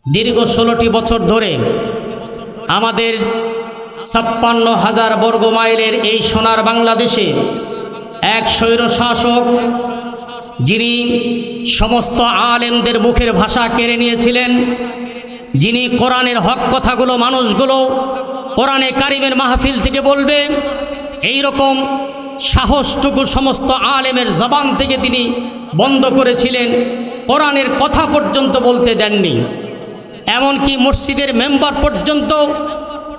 দীর্ঘ 16টি বছর ধরে আমাদের 56,000 বর্গ মাইলের এই সোনার বাংলাদেশে এক স্বৈর শাসক, যিনি সমস্ত আলেমদের মুখের ভাষা কেড়ে নিয়েছিলেন, যিনি কোরআনের হক কথাগুলো মানুষগুলো কোরআনে কারিমের মাহফিল থেকে বলবে এই রকম সাহসটুকু সমস্ত আলেমের জবান থেকে তিনি বন্ধ করেছিলেন। কোরআনের কথা পর্যন্ত বলতে দেননি। এমনকি মসজিদের মেম্বার পর্যন্ত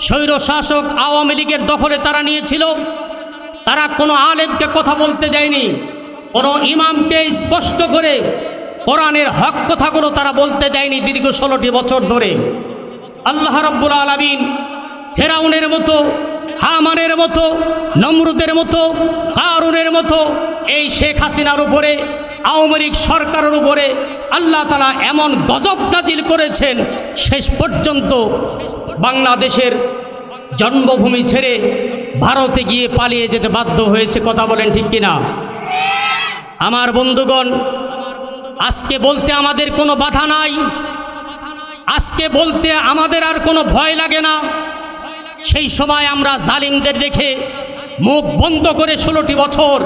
স্বৈর শাসক আওয়ামী লীগের দখলে তারা নিয়েছিল। তারা কোনো আলেমকে কথা বলতে দেয়নি, কোনো ইমামকে স্পষ্ট করে কোরআনের হক কথাগুলো তারা বলতে দেয়নি দীর্ঘ 16টি বছর ধরে। আল্লাহ রাব্বুল আলামিন ফেরাউনের মতো, হামানের মতো, নমরুদের মতো, কারুনের মতো এই শেখ হাসিনার উপরে, আওয়ামী লীগ সরকারের উপরে আল্লাহ তাআলা এমন গজব নাজিল করেছেন, শেষ পর্যন্ত বাংলাদেশের জন্মভূমি ছেড়ে ভারতে গিয়ে পালিয়ে যেতে বাধ্য হয়েছে। কথা বলেন ঠিক কিনা? আমার বন্ধুগণ, আজকে বলতে আমাদের কোনো বাধা নাই, আজকে বলতে আমাদের আর কোনো ভয় লাগে না। সেই সময় আমরা জালিমদের দেখে মুখ বন্ধ করে 16টি বছর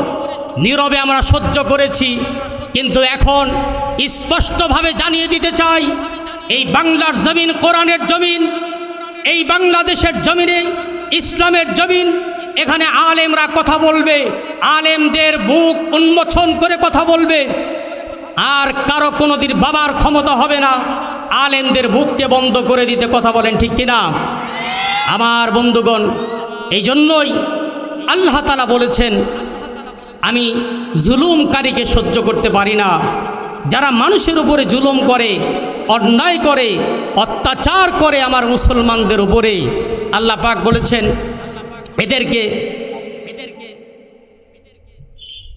নীরবে আমরা সহ্য করেছি। কিন্তু এখন স্পষ্টভাবে জানিয়ে দিতে চাই, এই বাংলার জমিন কোরআনের জমিন, এই বাংলাদেশের জমিনে ইসলামের জমিন, এখানে আলেমরা কথা বলবে, আলেমদের বুক উন্মোচন করে কথা বলবে। আর কারো কোনোদিন বাবার ক্ষমতা হবে না আলেমদের বুককে বন্ধ করে দিতে। কথা বলেন ঠিক কিনা? আমার বন্ধুগণ, এই জন্যই আল্লাহ তাআলা বলেছেন, আমি জুলুমকারীকে সহ্য করতে পারি না। যারা মানুষের উপরে জুলুম করে, অন্যায় করে, অত্যাচার করে আমার মুসলমানদের উপরে, আল্লাহ পাক বলেছেন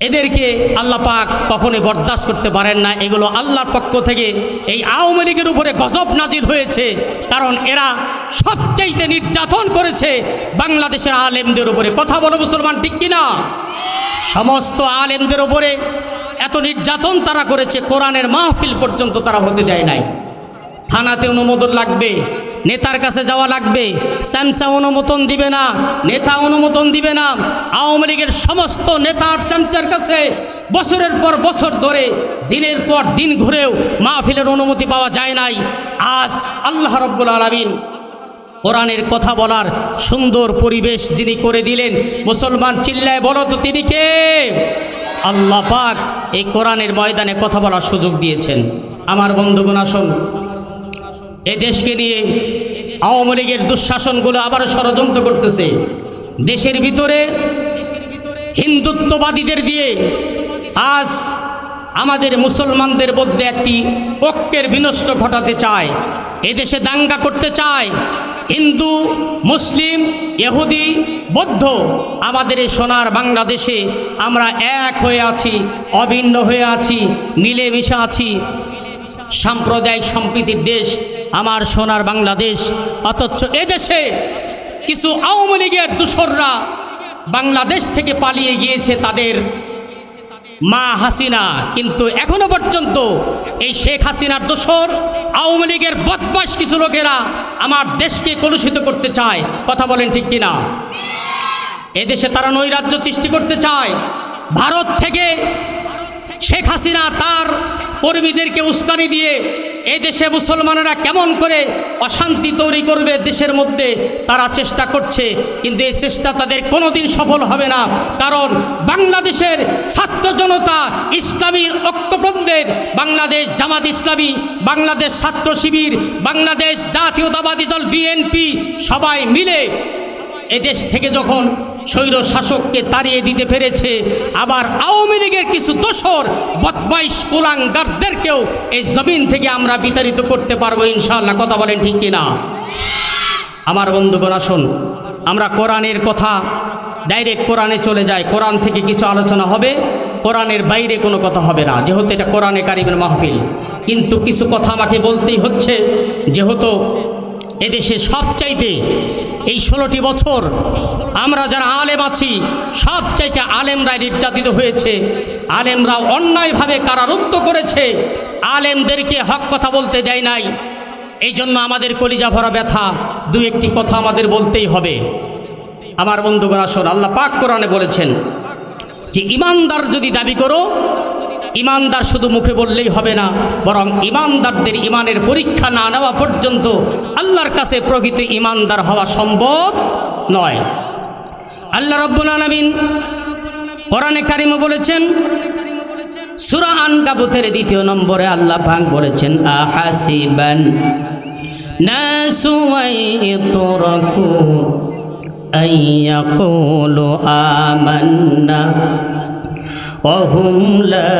এদেরকে আল্লাহ পাক কখনোই বরদাস্ত করতে পারেন না। এগুলো আল্লাহর পক্ষ থেকে এই আওয়ামী লীগের উপরে গজব নাজিল হয়েছে, কারণ এরা সবচাইতে নির্যাতন করেছে বাংলাদেশের আলেমদের উপরে। কথা বলো মুসলমান, ঠিক কিনা? সমস্ত আলেমদের উপরে এত নির্যাতন তারা করেছে, কোরআনের মাহফিল পর্যন্ত তারা হতে দেয় নাই। থানাতে অনুমোদন লাগবে, নেতার কাছে যাওয়া লাগবে, স্যামসা অনুমোদন দিবে না, নেতা অনুমোদন দিবে না। আওয়ামী লীগের সমস্ত নেতার স্যামসার কাছে বছরের পর বছর ধরে দিনের পর দিন ঘুরেও মাহফিলের অনুমতি পাওয়া যায় নাই। আজ আল্লাহ রাব্বুল আলামিন কোরআনের কথা বলার সুন্দর পরিবেশ যিনি করে দিলেন, মুসলমান চিল্লায় বলো তো তিনি কে? আল্লাহ পাক এই কোরআনের ময়দানে কথা বলার সুযোগ দিয়েছেন। আমার বন্ধুগণ, আসুন, এ দেশকে নিয়ে আওয়ামী লীগের দুঃশাসনগুলো আবারও ষড়যন্ত্র করতেছে। দেশের ভিতরে হিন্দুত্ববাদীদের দিয়ে আজ আমাদের মুসলমানদের মধ্যে একটি ঐক্যের বিনষ্ট ঘটাতে চায়, এদেশে দাঙ্গা করতে চায়। হিন্দু, মুসলিম, ইহুদি, বৌদ্ধ, আমাদের এই সোনার বাংলাদেশে আমরা এক হয়ে আছি, অভিন্ন হয়ে আছি, মিলেমিশে আছি। সাম্প্রদায়িক সম্প্রীতির দেশ আমার সোনার বাংলাদেশ। অথচ এদেশে কিছু আওয়ামী লীগের দোসররা বাংলাদেশ থেকে পালিয়ে গিয়েছে তাদের মা হাসিনা, কিন্তু এখনো পর্যন্ত এই শেখ হাসিনার দোসর আওয়ামী লীগের বদমাশ কিছু লোকেরা আমার দেশকে কলুষিত করতে চায়। কথা বলেন ঠিক কিনা? এদেশে তারা নৈরাজ্য সৃষ্টি করতে চায়। ভারত থেকে শেখ হাসিনা তার কর্মীদেরকে উস্কানি দিয়ে এই দেশে মুসলমানেরা কেমন করে অশান্তি তৈরি করবে দেশের মধ্যে তারা চেষ্টা করছে, কিন্তু এই চেষ্টা তাদের কোনোদিন সফল হবে না। কারণ বাংলাদেশের ছাত্র জনতা, ইসলামী ঐক্যফ্রন্টের, বাংলাদেশ জামাত ইসলামী, বাংলাদেশ ছাত্র শিবির, বাংলাদেশ জাতীয়তাবাদী দল বিএনপি সবাই মিলে এদেশ থেকে যখন স্বৈর শাসককে তাড়িয়ে দিতে পেরেছে, আবার আওয়ামী লীগের কিছু দোসর বদমাইশ কুলাঙ্গারদেরকেও এই জমিন থেকে আমরা বিতাড়িত করতে পারবো ইনশাআল্লাহ। কথা বলেন ঠিক কিনা? আমার বন্ধুগণ, আসুন, আমরা কোরআনের কথা ডাইরেক্ট কোরআনে চলে যাই। কোরআন থেকে কিছু আলোচনা হবে, কোরআনের বাইরে কোনো কথা হবে না, যেহেতু এটা কোরআনে কারিমের মাহফিল। কিন্তু কিছু কথা আমাকে বলতেই হচ্ছে, যেহেতু এদেশে সবচাইতে এই 16টি বছর আমরা যারা আলেম আছি, সবচাইতে আলেমরা নির্যাতিত হয়েছে, আলেমরা অন্যায়ভাবে কারারুদ্ধ করেছে, আলেমদেরকে হক কথা বলতে দেয় নাই। এই জন্য আমাদের কলিজা ভরা ব্যথা, দু একটি কথা আমাদের বলতেই হবে। আমার বন্ধুগণ আসুন, আল্লাহ পাক কোরআনে বলেছেন যে ইমানদার যদি দাবি করো, ইমানদার শুধু মুখে বললেই হবে না, বরং ইমানদারদের ইমানের পরীক্ষা না নেওয়া পর্যন্ত আল্লাহর কাছে প্রকৃত ইমানদার হওয়া সম্ভব নয়। আল্লাহ রাব্বুল আলামিন কোরআনে কারিমে বলেছেন, সূরা আনকাবুতের 2 নম্বরে আল্লাহ পাক বলেছেন, আহাসিবান নাসু ওয়াইতরাকু আইয়াকুলু আমান্না ওয়া হুম লা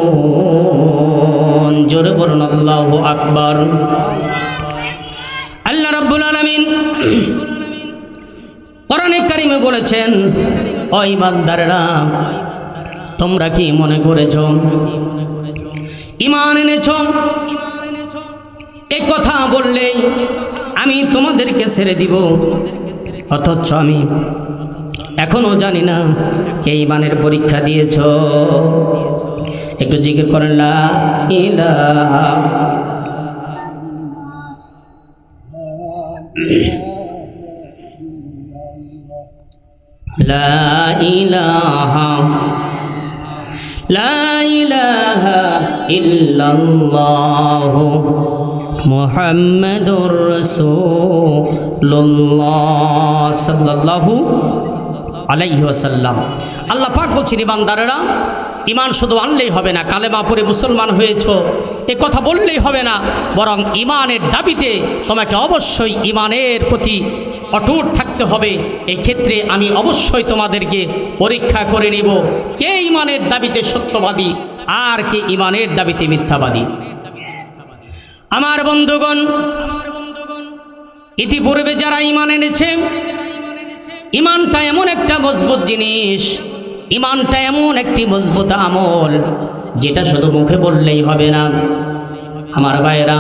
ইফতানুন। জোরে বলুন আল্লাহু আকবার। আল্লাহ রাব্বুল আলামিন কোরআনে কারিমে বলেছেন, ও ইমানদাররা, তোমরা কি মনে করেছ ঈমান এনেছ, এই কথা বললে আমি তোমাদেরকে ছেড়ে দিব? অথচ আমি এখনো জানি না কে ঈমানের পরীক্ষা দিয়েছ। একটু জিকির করেন, লা ইলাহা লা ইলাহা লা ইলাহা ইল্লাল্লাহু মুহাম্মাদুর রাসূলুল্লাহ সাল্লাল্লাহু আলাইহি ওয়াসাল্লাম। আল্লাহ পাক বলছেন, ইমানদারেরা, ঈমান শুধু আনলেই হবে না, কালেমা পড়ে মুসলমান হয়েছ এ কথা বললেই হবে না, বরং ঈমানের দাবিতে তোমাকে অবশ্যই ঈমানের প্রতি অটুট থাকতে হবে। এই ক্ষেত্রে আমি অবশ্যই তোমাদেরকে পরীক্ষা করে নিব, কে ঈমানের দাবিতে সত্যবাদী আর কে ঈমানের দাবিতে মিথ্যাবাদী। আমার বন্ধুগণ, ইতিপূর্বে যারা ঈমান এনেছে, ঈমানটা এমন একটা মজবুত জিনিস, ঈমানটা এমন একটি মজবুত আমল যেটা শুধু মুখে বললেই হবে না। আমার ভাইরা,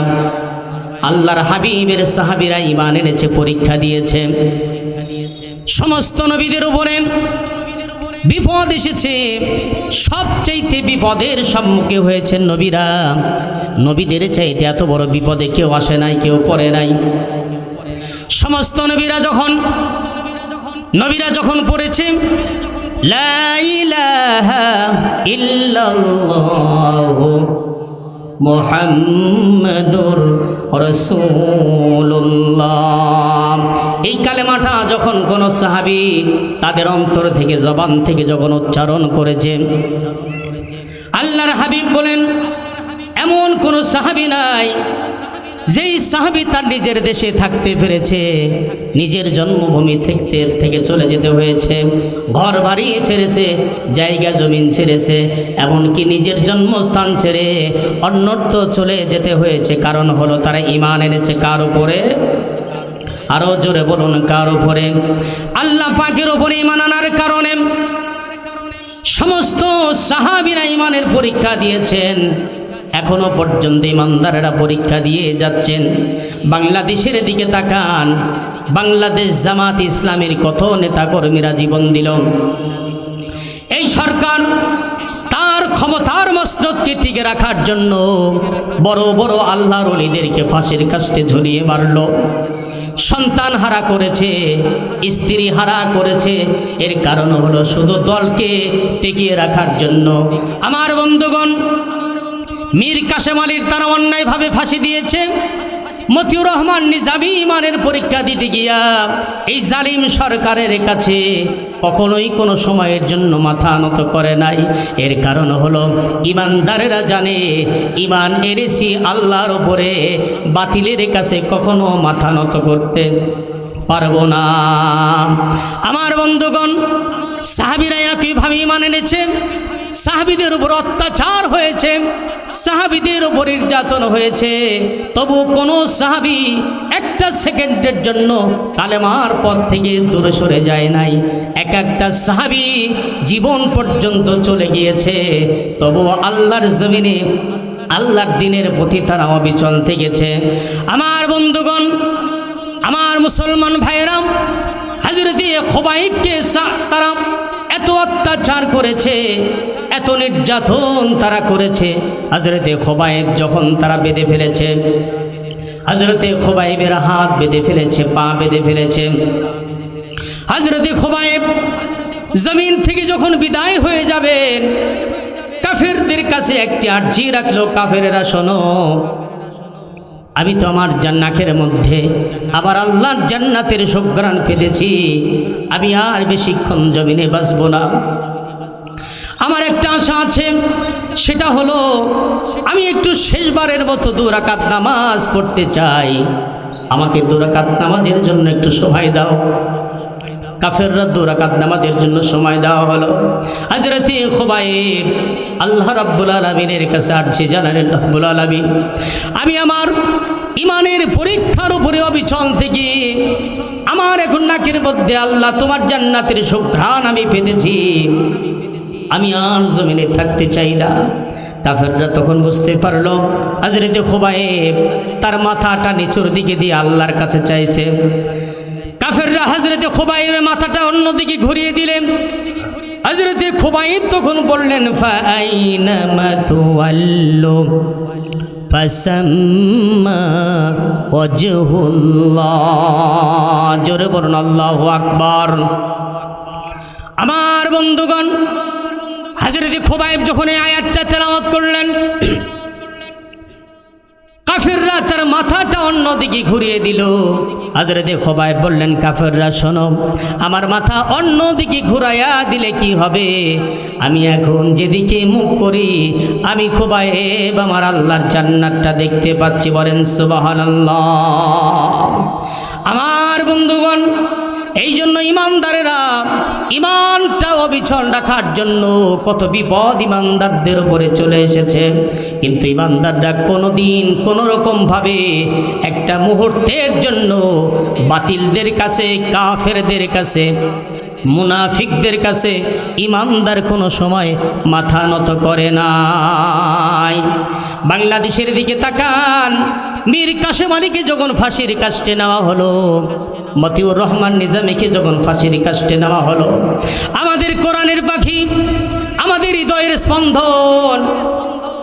আল্লাহর হাবিবের সাহাবীরা ঈমান এনেছে, পরীক্ষা দিয়েছে। সমস্ত নবীদের উপরে বিপদ এসেছে, সবচাইতে বিপদের সম্মুখে হয়েছে নবীরা। নবীদের চাইতে এত বড় বিপদে কেউ আসে নাই, কেউ পড়ে নাই। সমস্ত নবীরা যখন পড়েছে লা ইলাহা ইল্লাল্লাহু মুহাম্মাদুর রাসূলুল্লাহ, এই কালেমাটা যখন কোন সাহাবী তাদের অন্তর থেকে, জবান থেকে যখন উচ্চারণ করেছে, আল্লাহর হাবিব বলেন, এমন কোন সাহাবী নাই যেই সাহাবী তার নিজের দেশে থাকতে পেরেছে, নিজের জন্মভূমি থেকে চলে যেতে হয়েছে, ঘর বাড়ি ছেড়েছে, জায়গা জমিন ছেড়েছে, এমনকি নিজের জন্মস্থান ছেড়ে অন্যত্র চলে যেতে হয়েছে। কারণ হলো তারা ঈমান এনেছে কার উপরে? আরো জোরে বলুন, কার উপরে? আল্লাহ পাকের উপরে ঈমান আনার কারণে সমস্ত সাহাবীরা ঈমানের পরীক্ষা দিয়েছেন। এখনো পর্যন্ত ইমানদারেরা পরীক্ষা দিয়ে যাচ্ছেন। বাংলাদেশের দিকে তাকান, বাংলাদেশ জামাত ইসলামের কত নেতাকর্মীরা জীবন দিল। এই সরকার তার ক্ষমতার মসনদকে টিকে রাখার জন্য বড় বড় আল্লাহর ওলিদেরকে ফাঁসির কাস্টে ঝুলিয়ে মারল, সন্তান হারা করেছে, স্ত্রী হারা করেছে। এর কারণ হলো শুধু দলকে টিকিয়ে রাখার জন্য। আমার বন্ধুগণ, মীর কাসেম আলীর তারা অন্যায়ভাবে ফাঁসি দিয়েছে। মতিউর রহমান নিজামী ঈমানের পরীক্ষা দিতে গিয়া এই জালিম সরকারের কাছে কখনোই কোনো সময়ের জন্য মাথা নত করে নাই। এর কারণ হলো ঈমানদারেরা জানে ঈমান এনেছি আল্লাহর উপরে, বাতিলের কাছে কখনো মাথা নত করতে পারবো না। আমার বন্ধুগণ, সাহাবীরা একইভাবে ঈমান এনেছে। সাহাবীদের উপর অত্যাচার হয়েছে, সাহাবীদের উপর নির্যাতন হয়েছে, তবু কোনো সাহাবী একটা সেকেন্ডের জন্য কালেমার পথ থেকে দূরে সরে যায় নাই। একটা সাহাবী জীবন পর্যন্ত চলে গিয়েছে, তবু আল্লাহর জমিনে আল্লাহর দ্বীনের প্রতি তারা অবিচল থেকেছে। আমার বন্ধুগণ, আমার মুসলমান ভাইয়েরা, হযরত খুবাইবকে তারা এত অত্যাচার করেছে, এত নির্যাতন তারা করেছে। হযরতে খুবাইব যখন তারা বেঁধে ফেলেছে, হযরতে খুবাইবের হাত বেঁধে ফেলেছে, পা বেঁধে ফেলেছে। হযরতে খুবাইব জমিন থেকে যখন বিদায় হয়ে যাবেন, কাফেরদের কাছে একটি আর্জি রাখলো, কাফেরেরা শোনো, আমি তো আমার জান্নাতের মধ্যে আবার আল্লাহর জান্নাতের সুঘ্রাণ পেতেছি, আমি আর বেশিক্ষণ জমিনে বাঁচব না। আমার একটা আশা আছে, সেটা হলো আমি একটু শেষবারের মতো 2 রাকাত নামাজ পড়তে চাই, আমাকে 2 রাকাত নামাজের জন্য একটু সময় দাও। কাফেররা 2 রাকাত নামাজের জন্য সময় দেওয়া হলো। হযরতে খুবাইব আল্লাহ রাব্বুল আলামিনের কাছে আরজি জানালেন, রব্বুল আলামিন, আমি আমার ইমানের পরীক্ষার উপরে অবিচল থেকে আমার এখন নাকের মধ্যে আল্লাহ তোমার জান্নাতের সুঘ্রাণ আমি পেতেছি, আমি আর জমিনে থাকতে চাই না। কাফেররা তখন বুঝতে পারলো হযরতে খুবাইব তার মাথাটা নিচের দিকে দিয়ে আল্লাহর কাছে চাইছে। কাফেররা হযরতে খুবাইবের মাথাটা অন্যদিকে ঘুরিয়ে দিলেন। হযরতে খুবাইব তখন বললেন, ফাআইনামা তুওয়াল্লু ফাসাম্মা ওয়াজহুল্লাহ। জোরে বলুন আল্লাহু আকবার। আমার বন্ধুগণ, হযরতে খুবাইব যখন এই আয়াতটা তেলাওয়াত করলেন, কাফেররা তার মাথাটা অন্যদিকে ঘুরিয়ে দিল। হযরতে খুবাইব বললেন, কাফেররা শোনো, আমার মাথা অন্যদিকে ঘুরাইয়া দিলে কি হবে? আমি এখন যেদিকে মুখ করি, আমি খুবাইব আমার আল্লাহর জান্নাতটা দেখতে পাচ্ছি। বলেন সুবহানাল্লাহ। আমার বন্ধুগণ, এই জন্য ইমানদারেরা ইমানটা অবিচল রাখার জন্য কত বিপদ ইমানদারদের উপরে চলে এসেছে, কিন্তু ইমানদাররা কোনোদিন কোনো রকমভাবে একটা মুহূর্তের জন্য বাতিলদের কাছে, কাফেরদের কাছে, মুনাফিকদের কাছে ইমানদার কোনো সময় মাথা নত করে নাই। বাংলাদেশের দিকে তাকান, মীর কাসেম আলীকে যখন ফাঁসির কাস্টে নেওয়া হলো, মতিউর রহমান নিজামীকে যখন ফাঁসির কাস্টে নেওয়া হলো, আমাদের কোরআনের পাখি, আমাদের হৃদয়ের স্পন্দন,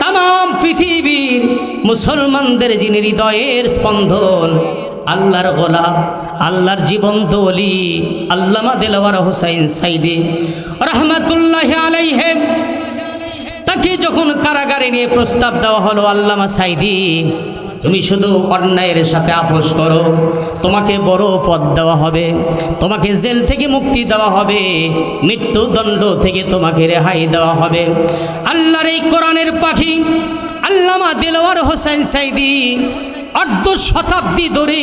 তাম পৃথিবীর মুসলমানদের যিনি হৃদয়ের স্পন্দন, আল্লাহর গোলাম, আল্লাহর জীবন্ত ওলি আল্লামা দেলাওয়ার হোসাইন সাইদি রহমাতুল্লাহি আলাইহি, তাকে যখন কারাগারে নিয়ে প্রস্তাব দেওয়া হলো, আল্লামা সাইদি তুমি শুধু অন্যায়ের সাথে আপোষ করো, তোমাকে বড় পদ দেওয়া হবে, তোমাকে জেল থেকে মুক্তি দেওয়া হবে, মৃত্যুদণ্ড থেকে তোমাকে রেহাই দেওয়া হবে। আল্লাহর এই কোরআনের পাখি আল্লামা দেলাওয়ার হোসেন সাইদি অর্ধ শতাব্দী ধরে,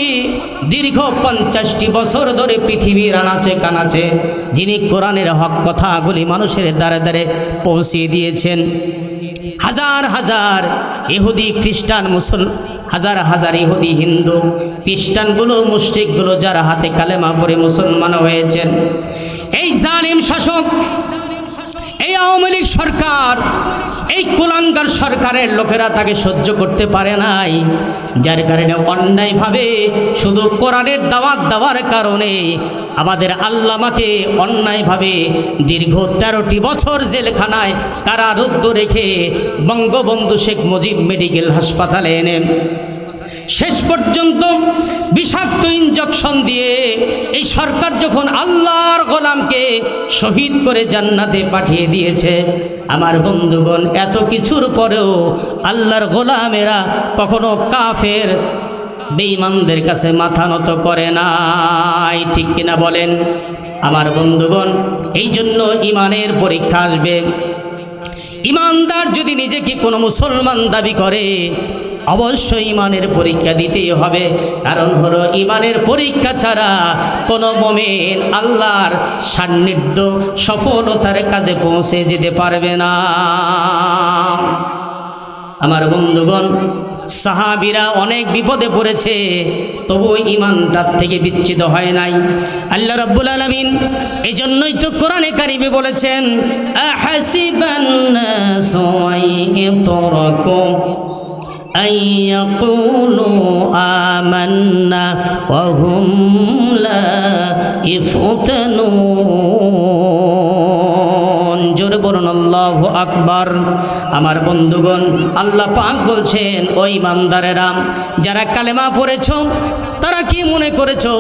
দীর্ঘ 50টি বছর ধরে পৃথিবীর আনাচে কানাচে যিনি কোরআনের হক কথাগুলি মানুষের দ্বারে দ্বারে পৌঁছিয়ে দিয়েছেন। হাজার হাজার ইহুদি খ্রিস্টান হাজার হাজার ইহুদি হিন্দু খ্রিস্টানগুলো মুশরিকগুলো যারা হাতে কালেমা পড়ে মুসলমান হয়েছেন, এই জালিম শাসক, এই আওয়ামী লীগ সরকার, এই কুলাঙ্গার সরকারের লোকেরা তাকে সহ্য করতে পারে নাই, যার কারণে অন্যায়ভাবে শুধু কোরআনের দাওয়াত দেওয়ার কারণে আমাদের আল্লামাকে অন্যায়ভাবে দীর্ঘ 13টি বছর জেলখানায় কারারুদ্ধ রেখে বঙ্গবন্ধু শেখ মুজিব মেডিকেল হাসপাতালে এনে শেষ পর্যন্ত বিষাক্ত ইনজেকশন দিয়ে এই সরকার যখন আল্লাহর গোলামকে শহীদ করে জান্নাতে পাঠিয়ে দিয়েছে, আমার বন্ধুগণ, এত কিছুর পরেও আল্লাহর গোলামেরা কখনো কাফের বেঈমানদের কাছে মাথা নত করে নাই, ঠিক কিনা বলেন? আমার বন্ধুগণ, এই জন্য ইমানের পরীক্ষা আসবে। ইমানদার যদি নিজেকে কোনো মুসলমান দাবি করে, অবশ্যই ইমানের পরীক্ষা দিতেই হবে, কারণ হলো ইমানের পরীক্ষা ছাড়া কোনো মুমিন আল্লাহর সান্নিধ্য সফলতার কাজে পৌঁছে যেতে পারবে না। আমার বন্ধুগণ, সাহাবীরা অনেক বিপদে পড়েছে, তবু ইমানটার থেকে বিচ্ছিন্ন হয় নাই। আল্লাহ রাব্বুল আলামিন এই জন্যই তো কোরআনে কারিমে বলেছেন, আহাসিবান নাসু আইয়ুতরাকু আইয়াকুলু আমান্না ওয়া হুম লা ইফতানুন। আল্লাহু আকবার। আমার বন্ধুগণ, আল্লাহ পাক বলছেন, ওই ইমানদারেরা যারা কালেমা পড়েছো, তারা কি মনে করেছো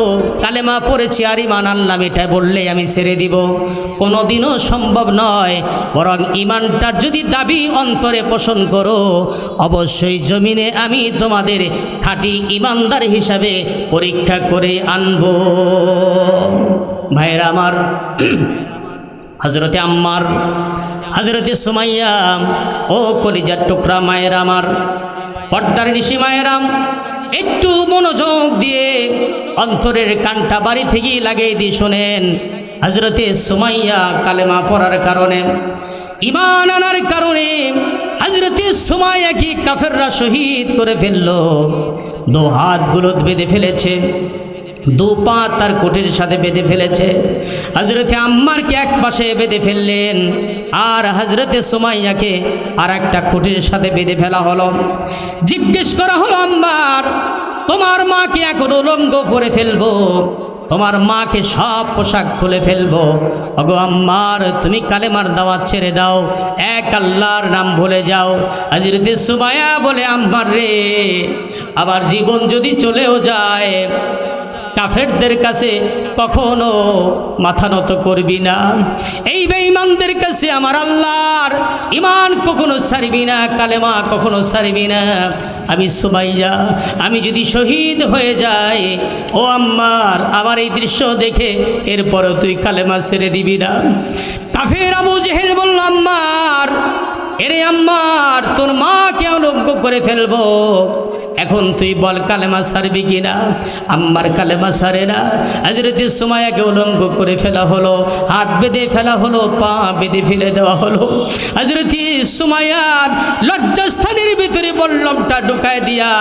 কালেমা পড়েছি আর ইমান আনলাম এটা বললে আমি ছেড়ে দিব? কোনোদিনও সম্ভব নয়। বরং ইমানটার যদি দাবি অন্তরে পোষণ করো, অবশ্যই জমিনে আমি তোমাদের খাঁটি ইমানদার হিসাবে পরীক্ষা করে আনব। ভাইরা আমার, হযরতে আম্মার, হযরতে সুমাইয়া, ও কলিজার টুকরা মায়েরা আমার, পর্দার নিশি মায়েরা, একটু মনোযোগ দিয়ে অন্তরের কানটা বাড়ি থেকেই লাগিয়ে দিয়ে শোনেন। হযরতে সুমাইয়া কালেমা পড়ার কারণে, ঈমান আনার কারণে হযরতে সুমাইয়াকে কাফেররা শহীদ করে ফেললো। দু হাতগুলো বেঁধে ফেলেছে, দু পা তার কোটের সাথে বেঁধে ফেলেছে। হযরতে আম্মারকে এক পাশে বেঁধে ফেললেন, আর হযরতে সুমাইয়াকে আর একটা কোটের সাথে বেঁধে ফেলা হলো। জিজ্ঞেস করা হলো, আম্মার, তোমার মাকে এখন উলঙ্গ করে ফেলবো, তোমার মাকে সব পোশাক খুলে ফেলবো। ওগো আম্মার, তুমি কালেমার দাওয়াত ছেড়ে দাও, এক আল্লাহর নাম ভুলে যাও। হযরতে সুমাইয়া বলে, আম্মার রে, আমার জীবন যদি চলেও যায়, কাফেরদের কাছে কখনো মাথা নত করবি না। এই বেঈমানদের কাছে আমার আল্লাহর ঈমান কখনো ছাড়বি না, কালেমা কখনো ছাড়বি না। আমি সুমাইয়া, আমি যদি শহীদ হয়ে যাই, ও আম্মার, আমার এই দৃশ্য দেখে এরপরেও তুই কালেমা ছেড়ে দিবি না। কাফের আবু জেহেল বলল, আম্মার, এরে আম্মার, তোর মাকে উলঙ্গ করে ফেলবো, এখন তুই বল কালেমা ছাড়বি কিনা? আম্মার কালেমা ছাড়ে না। হযরতে সুমাইয়াকে উলঙ্গ করে ফেলা হলো, হাত বেঁধে ফেলা হলো, পা বেঁধে ফেলে দেওয়া হলো। হযরতে সুমাইয়ার লজ্জাস্থানের ভিতরে বল্লমটা ঢুকায় দিয়া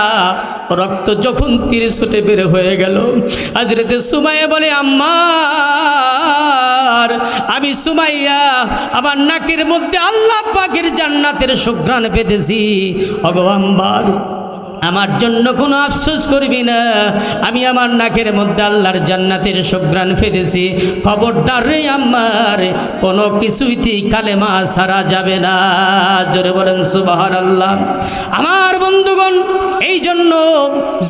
রক্ত যখন তীরে ছুটে বের হয়ে গেল, হযরতে সুমাইয়া বলে, আম্মার, আমি সুমাইয়া আমার নাকের মধ্যে আল্লাহ পাকের জান্নাতের সুঘ্রাণ পেতেছি। ওগো আম্মার, আমার জন্য কোনো আফসোস করবি না, আমি আমার নাকের মধ্যে আল্লাহর জান্নাতের সুঘ্রাণ পেতেছি। খবরদার রে আম্মার, কোনো কিছুইতেই কালেমা ছাড়া যাবে না। জোরে বলেন সুবহানাল্লাহ। আমার বন্ধুগণ, এই জন্য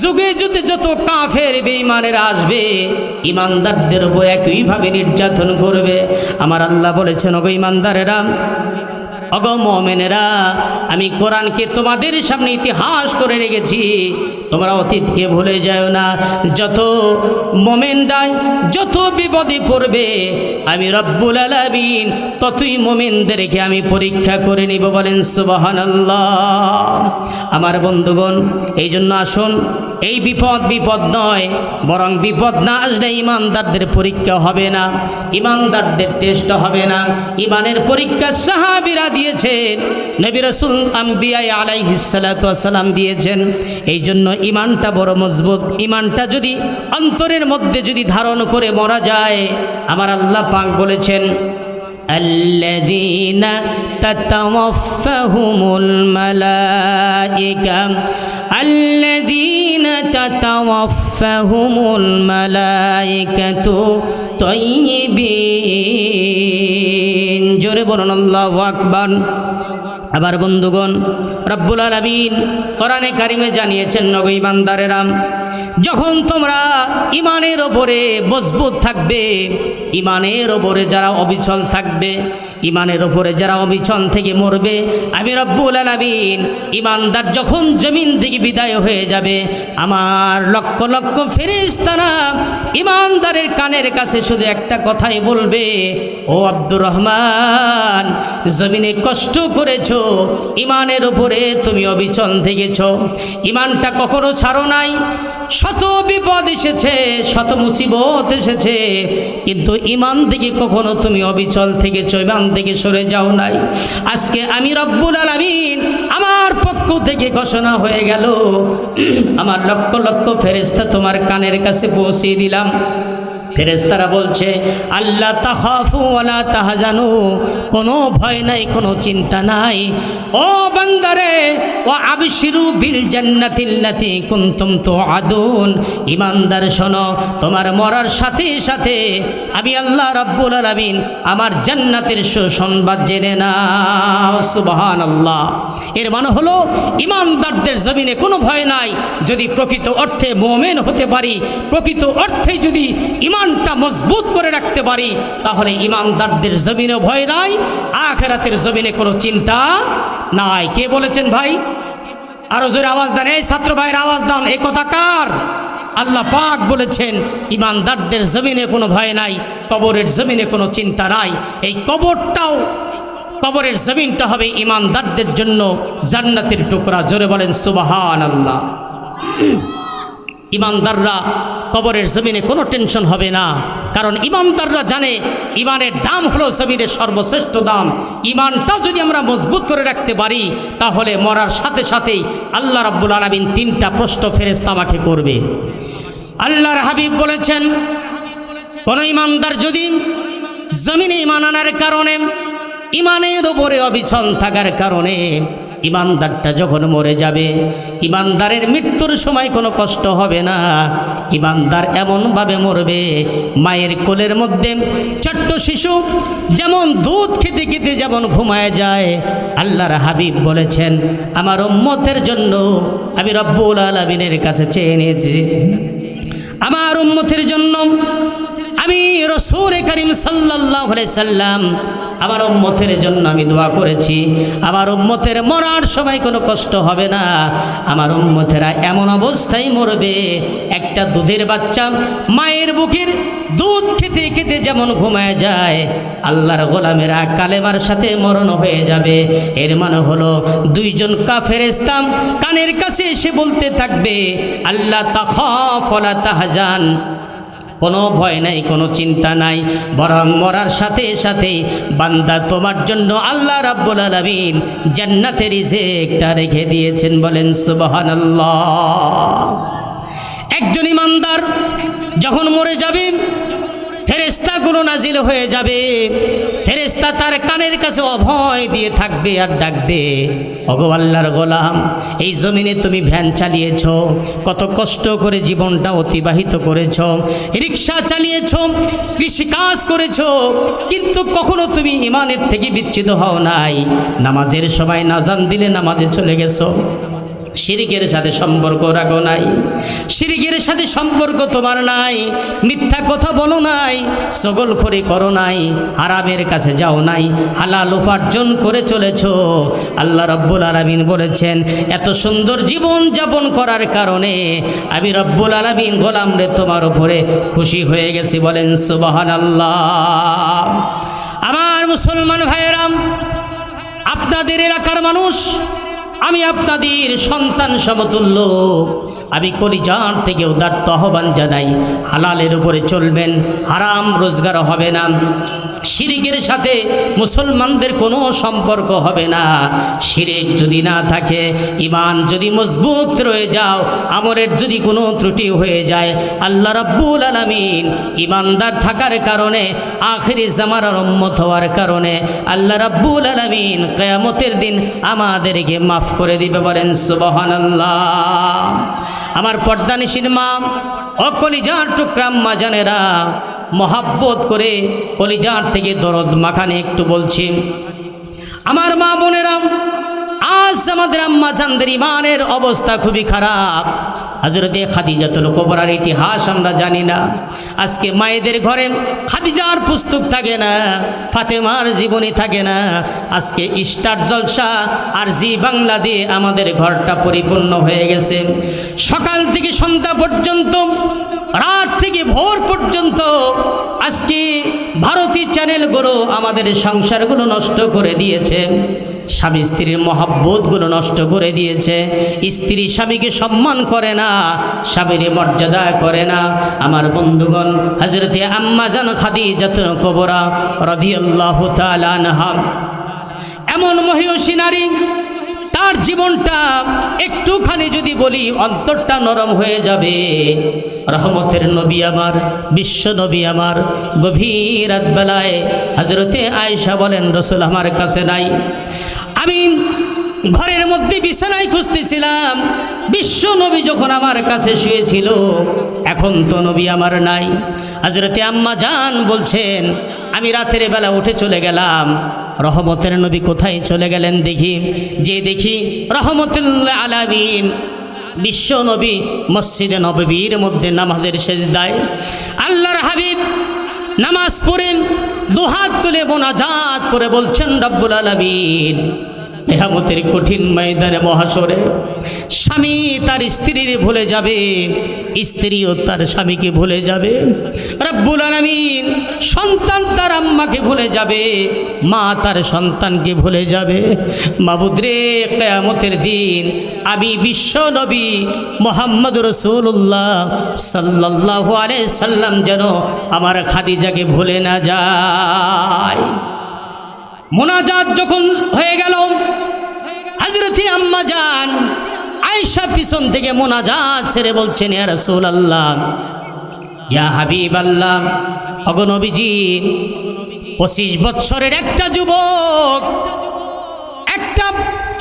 যুগে যুগে যত কাফের বেঈমানের আসবে, ইমানদারদের উপর একইভাবে নির্যাতন করবে। আমার আল্লাহ বলেছেন, ওগো ইমানদারেরা, ওগো মুমিনেরা, আমি কোরআনকে তোমাদের সামনে ইতিহাস করে রেখেছি, তোমরা অতীতকে ভুলে যাও না। যত মুমিনরাই যত বিপদে পড়বে, আমি রব্বুল আলামিন ততই মুমিনদেরকে আমি পরীক্ষা করে নিব। বলেন সুবহানাল্লাহ। আমার বন্ধুগণ, এই জন্য আসুন, এই বিপদ নয়, বরং বিপদ না আসলে ইমানদারদের পরীক্ষা হবে না, ইমানদারদের টেস্ট হবে না। ইমানের পরীক্ষা সাহাবীরা দিয়েছেন, নবী রাসূল আম্বিয়া আলাইহিস সালাতু ওয়াস সালাম দিয়েছেন। এই জন্য ইমানটা বড় মজবুত। ইমানটা যদি অন্তরের মধ্যে যদি ধারণ করে মরা যায়, আমার আল্লাহ পাক বলেছেন, আল্লাযীনা তাতাওয়াফাহুমুল মালায়েকা, আল্লাযীনা তাতাওয়াফাহুমুল মালায়েকাতু তাইয়্যিবিন। জোরে বলুন আল্লাহু আকবার। আবার বন্ধুগণ, রব্বুল আলামিন কোরআনে কারিমে জানিয়েছেন, নবী ইমানদারেরা, যখন তোমরা ইমানের ওপরে মজবুত থাকবে, ইমানের ওপরে যারা অবিচল থাকবে, ইমানের ওপরে যারা অবিচল থেকে মরবে, আমি রব্বুল আলামিন ইমানদার যখন জমিন থেকে বিদায় হয়ে যাবে, আমার লক্ষ লক্ষ ফেরেশতারা ইমানদারের কানের কাছে শুধু একটা কথাই বলবে, ও আব্দুর রহমান, জমিনে কষ্ট করেছো, ইমানের উপরে তুমি অবিচল থেকেছ, ইমানটা কখনো ছাড়ো নাই। শত বিপদ এসেছে, শত মুসিবত এসেছে, কিন্তু ইমান থেকে কখনো তুমি অবিচল থেকেছ, ইমান থেকে সরে যাও নাই। আজকে আমি রব্বুল আলামিন আমার পক্ষ থেকে ঘোষণা হয়ে গেল, আমার লক্ষ লক্ষ ফেরেশতা তোমার কানের কাছে পৌঁছে দিলাম। ফেরেশতারা বলছে আল্লাহ তাখাফু ওয়ালা তাহজানু, কোনো ভয় নাই, কোনো চিন্তা নাই। ও বান্দারে, ও আবশিরু বিল জান্নাতিল্লাতী কুনতুম তুআদুন, ঈমানদার শোনো, তোমার মরার সাথে সাথে আমি আল্লাহ রাব্বুল আলামিন আমার জান্নাতের সুসংবাদ জেনে নাও। সুবহানাল্লাহ। এর মানে হলো ঈমানদারদের জমিনে কোনো ভয় নাই। যদি প্রকৃত অর্থে মুমিন হতে পারি, প্রকৃত অর্থে যদি ঈমানটা মজবুত করে রাখতে পারি, তাহলে ঈমানদারদের জমিনে ভয় নাই, আখিরাতের জমিনে কোনো চিন্তা নাই। কে বলেছেন ভাই? আরো জোরে আওয়াজ দেন, এই ছাত্র ভাইয়ের আওয়াজ দেন। এই কথা কার? আল্লাহ পাক বলেছেন ঈমানদারদের জমিনে কোনো ভয় নাই, কবরের জমিনে কোনো চিন্তা নাই। এই কবরটাও, কবরের জমিনটা হবে ঈমানদারদের জন্য জান্নাতের টুকরা। জোরে বলেন সুবহানাল্লাহ। ঈমানদাররা কবরের জমিনে কোনো টেনশন হবে না, কারণ ঈমানদাররা জানে ঈমানের দাম হলো জমিনের সর্বশ্রেষ্ঠ দাম। ঈমানটাও যদি আমরা মজবুত করে রাখতে পারি, তাহলে মরার সাথে সাথেই আল্লাহ রাব্বুল আলামিন 3টা প্রশ্ন ফেরেশতা আমাকে করবে। আল্লাহর হাবিব বলেছেন, কোন ঈমানদার যদি জমিনে ঈমান আনার কারণে, ঈমানের উপরে অবিচল থাকার কারণে ঈমানদারটা যখন মরে যাবে, ঈমানদারের মৃত্যুর সময় কোনো কষ্ট হবে না। ঈমানদার এমনভাবে মরবে, মায়ের কোলের মধ্যে ছোট্ট শিশু যেমন দুধ খেতে খেতে যেমন ঘুমায় যায়, আল্লাহর হাবিব বলেছেন আমার উম্মতের জন্য আমি রব্বুল আলামিনের কাছে চেয়ে নিয়েছি, আমার উম্মতের জন্য আমি রাসূল করিম সাল্লাল্লাহু আলাইহি সাল্লাম আমার উম্মতের জন্য আমি দোয়া করেছি, আমার উম্মতের মরার সময় কোনো কষ্ট হবে না। আমার উম্মতেরা এমন অবস্থায় মরবে, একটা দুধের বাচ্চা মায়ের বুকের দুধ খেতে খেতে যেমন ঘুমায় যায়, আল্লাহর গোলামেরা কালেমার সাথে মরণ হয়ে যাবে। এর মানে হলো 2জন ফেরেশতা কানের কাছে এসে বলতে থাকবে আল্লাহ তাখাফ ওয়ালা তাহজান, কোনো ভয় নাই, কোনো চিন্তা নাই, বরং মরার সাথে সাথেই বান্দা তোমার জন্য আল্লাহ রাব্বুল আলামিন জান্নাতের রিজিকটা রেখে দিয়েছেন। বলেন সুবহানাল্লাহ। একজন ঈমানদার যখন মরে যাবে, ফেরেশতাগুলো নাজিল হয়ে যাবে, ফেরেশতা তার কানের কাছে অভয় দিয়ে থাকবে আর ডাকবে, ওগো আল্লাহর গোলাম, এই জমিনে তুমি ভ্যান চালিয়েছ, কত কষ্ট করে জীবনটা অতিবাহিত করেছ, রিক্সা চালিয়েছ, কৃষিকাজ করেছ, কিন্তু কখনো তুমি ঈমানের থেকে বিচ্ছিন্ন হও নাই। নামাজের সময় নাজান দিলে নামাজে চলে গেছো, শিরকের সাথে সম্পর্ক রাখো নাই, শিরকের সাথে সম্পর্ক তোমার নাই, মিথ্যা কথা বলো নাই, চগলখড়ি করো নাই, হারামের কাছে যাও নাই, হালাল উপার্জন করে চলেছো। আল্লাহ রাব্বুল আলামিন বলেছেন এত সুন্দর জীবন যাপন করার কারণে আমি রব্বুল আলামিন গোলাম রে তোমার উপরে খুশি হয়ে গেছি। বলেন সুবহানাল্লাহ। আমার মুসলমান ভাইয়েরাম, আপনাদের এলাকার মানুষ, আমি আপনাদের সন্তান সমতুল্য, আমি কলিজার থেকে উদাত্ত আহ্বান জানাই, হালালের উপরে চলবেন, হারাম রোজগার হবে না, শিরকের সাথে মুসলমানদের কোনো সম্পর্ক হবে না। শিরক যদি না থাকে, ঈমান যদি মজবুত রয়ে যাও, আমলের যদি কোনো ত্রুটি হয়ে যায়, আল্লাহ রাব্বুল আলামিন ঈমানদার থাকার কারণে, আখিরি জামানার উম্মত হওয়ার কারণে আল্লাহ রাব্বুল আলামিন কিয়ামতের দিন আমাদেরকে মাফ করে দিবে। বলেন সুবহানাল্লাহ। আমার পর্দানিশীন মা ও কলিজার টুকরা আম্মা জানেরা, মহাব্বত করে কলিজার থেকে দরদ মাখানে একটু বলছি, আমার মা বোনেরা, আজ আমাদের আম্মা জানদের ঈমানের অবস্থা খুবই খারাপ। হযরতে খাদিজাতুল কুবরার ইতিহাস আমরা জানি না। আজকে মায়েদের ঘরে খাদিজার পুস্তক থাকে না, ফাতেমার জীবনী থাকে না। আজকে স্টার জলসা আর জি বাংলা দিয়ে আমাদের ঘরটা পরিপূর্ণ হয়ে গেছে। সকাল থেকে সন্ধ্যা পর্যন্ত, রাত থেকে ভোর পর্যন্ত আজকে ভারতী চ্যানেলগুলো আমাদের সংসারগুলো নষ্ট করে দিয়েছে, স্বামী স্ত্রীর মহব্বতগুলো নষ্ট করে দিয়েছে। স্ত্রী স্বামীকে সম্মান করে না, স্বামীর মর্যাদা করে না। আমার বন্ধুগণ, হযরতে আম্মা জান খাদিজাতুল কুবরা রাদিয়াল্লাহু তাআলা আনহা এমন মহিয়সী নারী, আমার জীবনটা একটুখানি যদি বলি অন্তরটা নরম হয়ে যাবে। রহমতের নবী আমার, বিশ্ব নবী আমার, গভীর রাত বেলায় হযরতে আয়েশা বলেন রাসূল আমার কাছে নাই। আমি ঘরের মধ্যে বিছানায় খুঁজতেছিলাম, বিশ্ব নবী যখন আমার কাছে শুয়েছিল, এখন তো নবী আমার নাই। হযরতে আম্মা জান বলছেন আমি রাতের বেলা উঠে চলে গেলাম, রহমতের নবী কোথায় চলে গেলেন দেখি। যে দেখি রহমতুল আলামিন বিশ্ব নবী মসজিদে নববীর মধ্যে নামাজের সেজদায় আল্লাহর হাবিব নামাজ পড়ে দুহাত তুলে মোনাজাত করে বলছেন রব্বুল আলামিন কিয়ামতের কঠিন ময়দানে মহাশরে স্বামী তার স্ত্রীর ভুলে যাবে, স্ত্রীও তার স্বামীকে ভুলে যাবে, রব্বুল আলামিন সন্তান তার আম্মাকে ভুলে যাবে, মা তার সন্তানকে ভুলে যাবে। মাবুদ রে, কিয়ামতের দিন আমি বিশ্ব নবী মুহাম্মদ রাসূলুল্লাহ সাল্লাল্লাহু আলাইহি সাল্লাম যেন আমার খাদিজাকে ভুলে না যায়। মোনাজাত যখন হয়ে গেল, হযরতে আম্মা জান আয়েশা পিছন থেকে মোনাজাত ছেড়ে বলছেন ইয়া রাসূলুল্লাহ, ইয়া হাবিবাল্লাহ, ওগো নবীজি 25 বছরের একটা যুবক একটা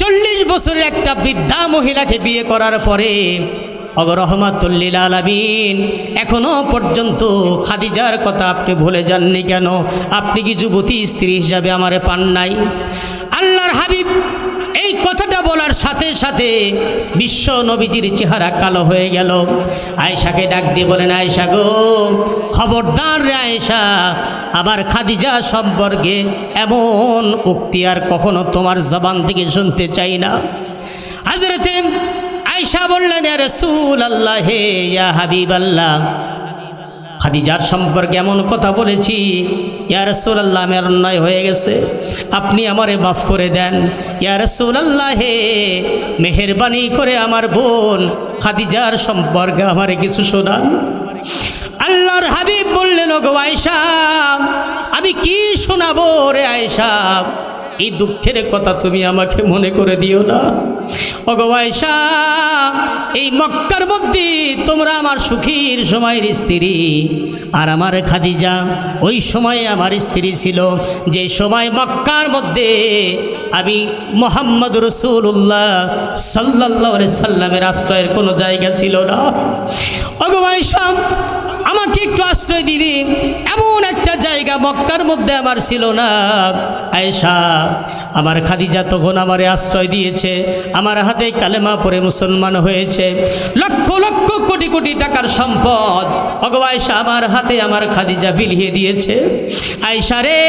40 বছরের একটা বৃদ্ধা মহিলাকে বিয়ে করার পরে ওগো রহমাতুল লিল আলামিন এখনো পর্যন্ত খাদিজার কথা আপনি ভুলে যাননি কেন? আপনি কি যুবতী স্ত্রী হিসাবে আমারে পান নাই? আল্লাহর হাবিব এই কথাটা বলার সাথে সাথে বিশ্ব নবীজির চেহারা কালো হয়ে গেল। আয়েশাকে ডাক দিয়ে বলেন, আয়েশা গো, খবরদার রে আয়েশা, আবার খাদিজা সম্পর্কে এমন উক্তি আর কখনো তোমার জবান থেকে শুনতে চাই না। হযরতে আয়েশা বললেন, ইয়া রাসূলুল্লাহ, হে ইয়া হাবিবাল্লাহ, খাদিজার সম্পর্কে এমন কথা বলেছি, ইয়া রাসূলুল্লাহ আমার অন্যায় হয়ে গেছে, আপনি আমারে মাফ করে দেন। ইয়া রাসূলুল্লাহ, হে মেহেরবানি করে আমার বোন খাদিজার সম্পর্কে আমারে কিছু শোনান। আল্লাহর হাবিব বললেন, ওগো আয়েশা, আমি কি শোনাবো রে আয়েশা? এই দুঃখের কথা তুমি আমাকে মনে করে দিও না। ওগো আয়েশা, এই মক্কার মধ্যে তোমরা আমার সুখীর সময়ের স্ত্রী, আর আমার খাদিজা ওই সময়ে আমার স্ত্রী ছিল যে সময় মক্কার মধ্যে আমি মুহাম্মদ রাসূলুল্লাহ সাল্লাল্লাহু আলাইহি সাল্লামের আশ্রয়ের কোনো জায়গা ছিল না। ওগো আয়েশা, আমাকে একটু আশ্রয় দিবি, এমন একটা জায়গা মক্কার মধ্যে আমার ছিল না। আয়েশা, আমার খাদিজা তখন আমারে আশ্রয় দিয়েছে, আমার হাতে কালেমা পড়ে মুসলমান হয়েছে, লক্ষ লক্ষ কোটি কোটি টাকার সম্পদ ওগো আয়েশা আমার হাতে আমার খাদিজা বিলিয়ে দিয়েছে। আয়েশা রে,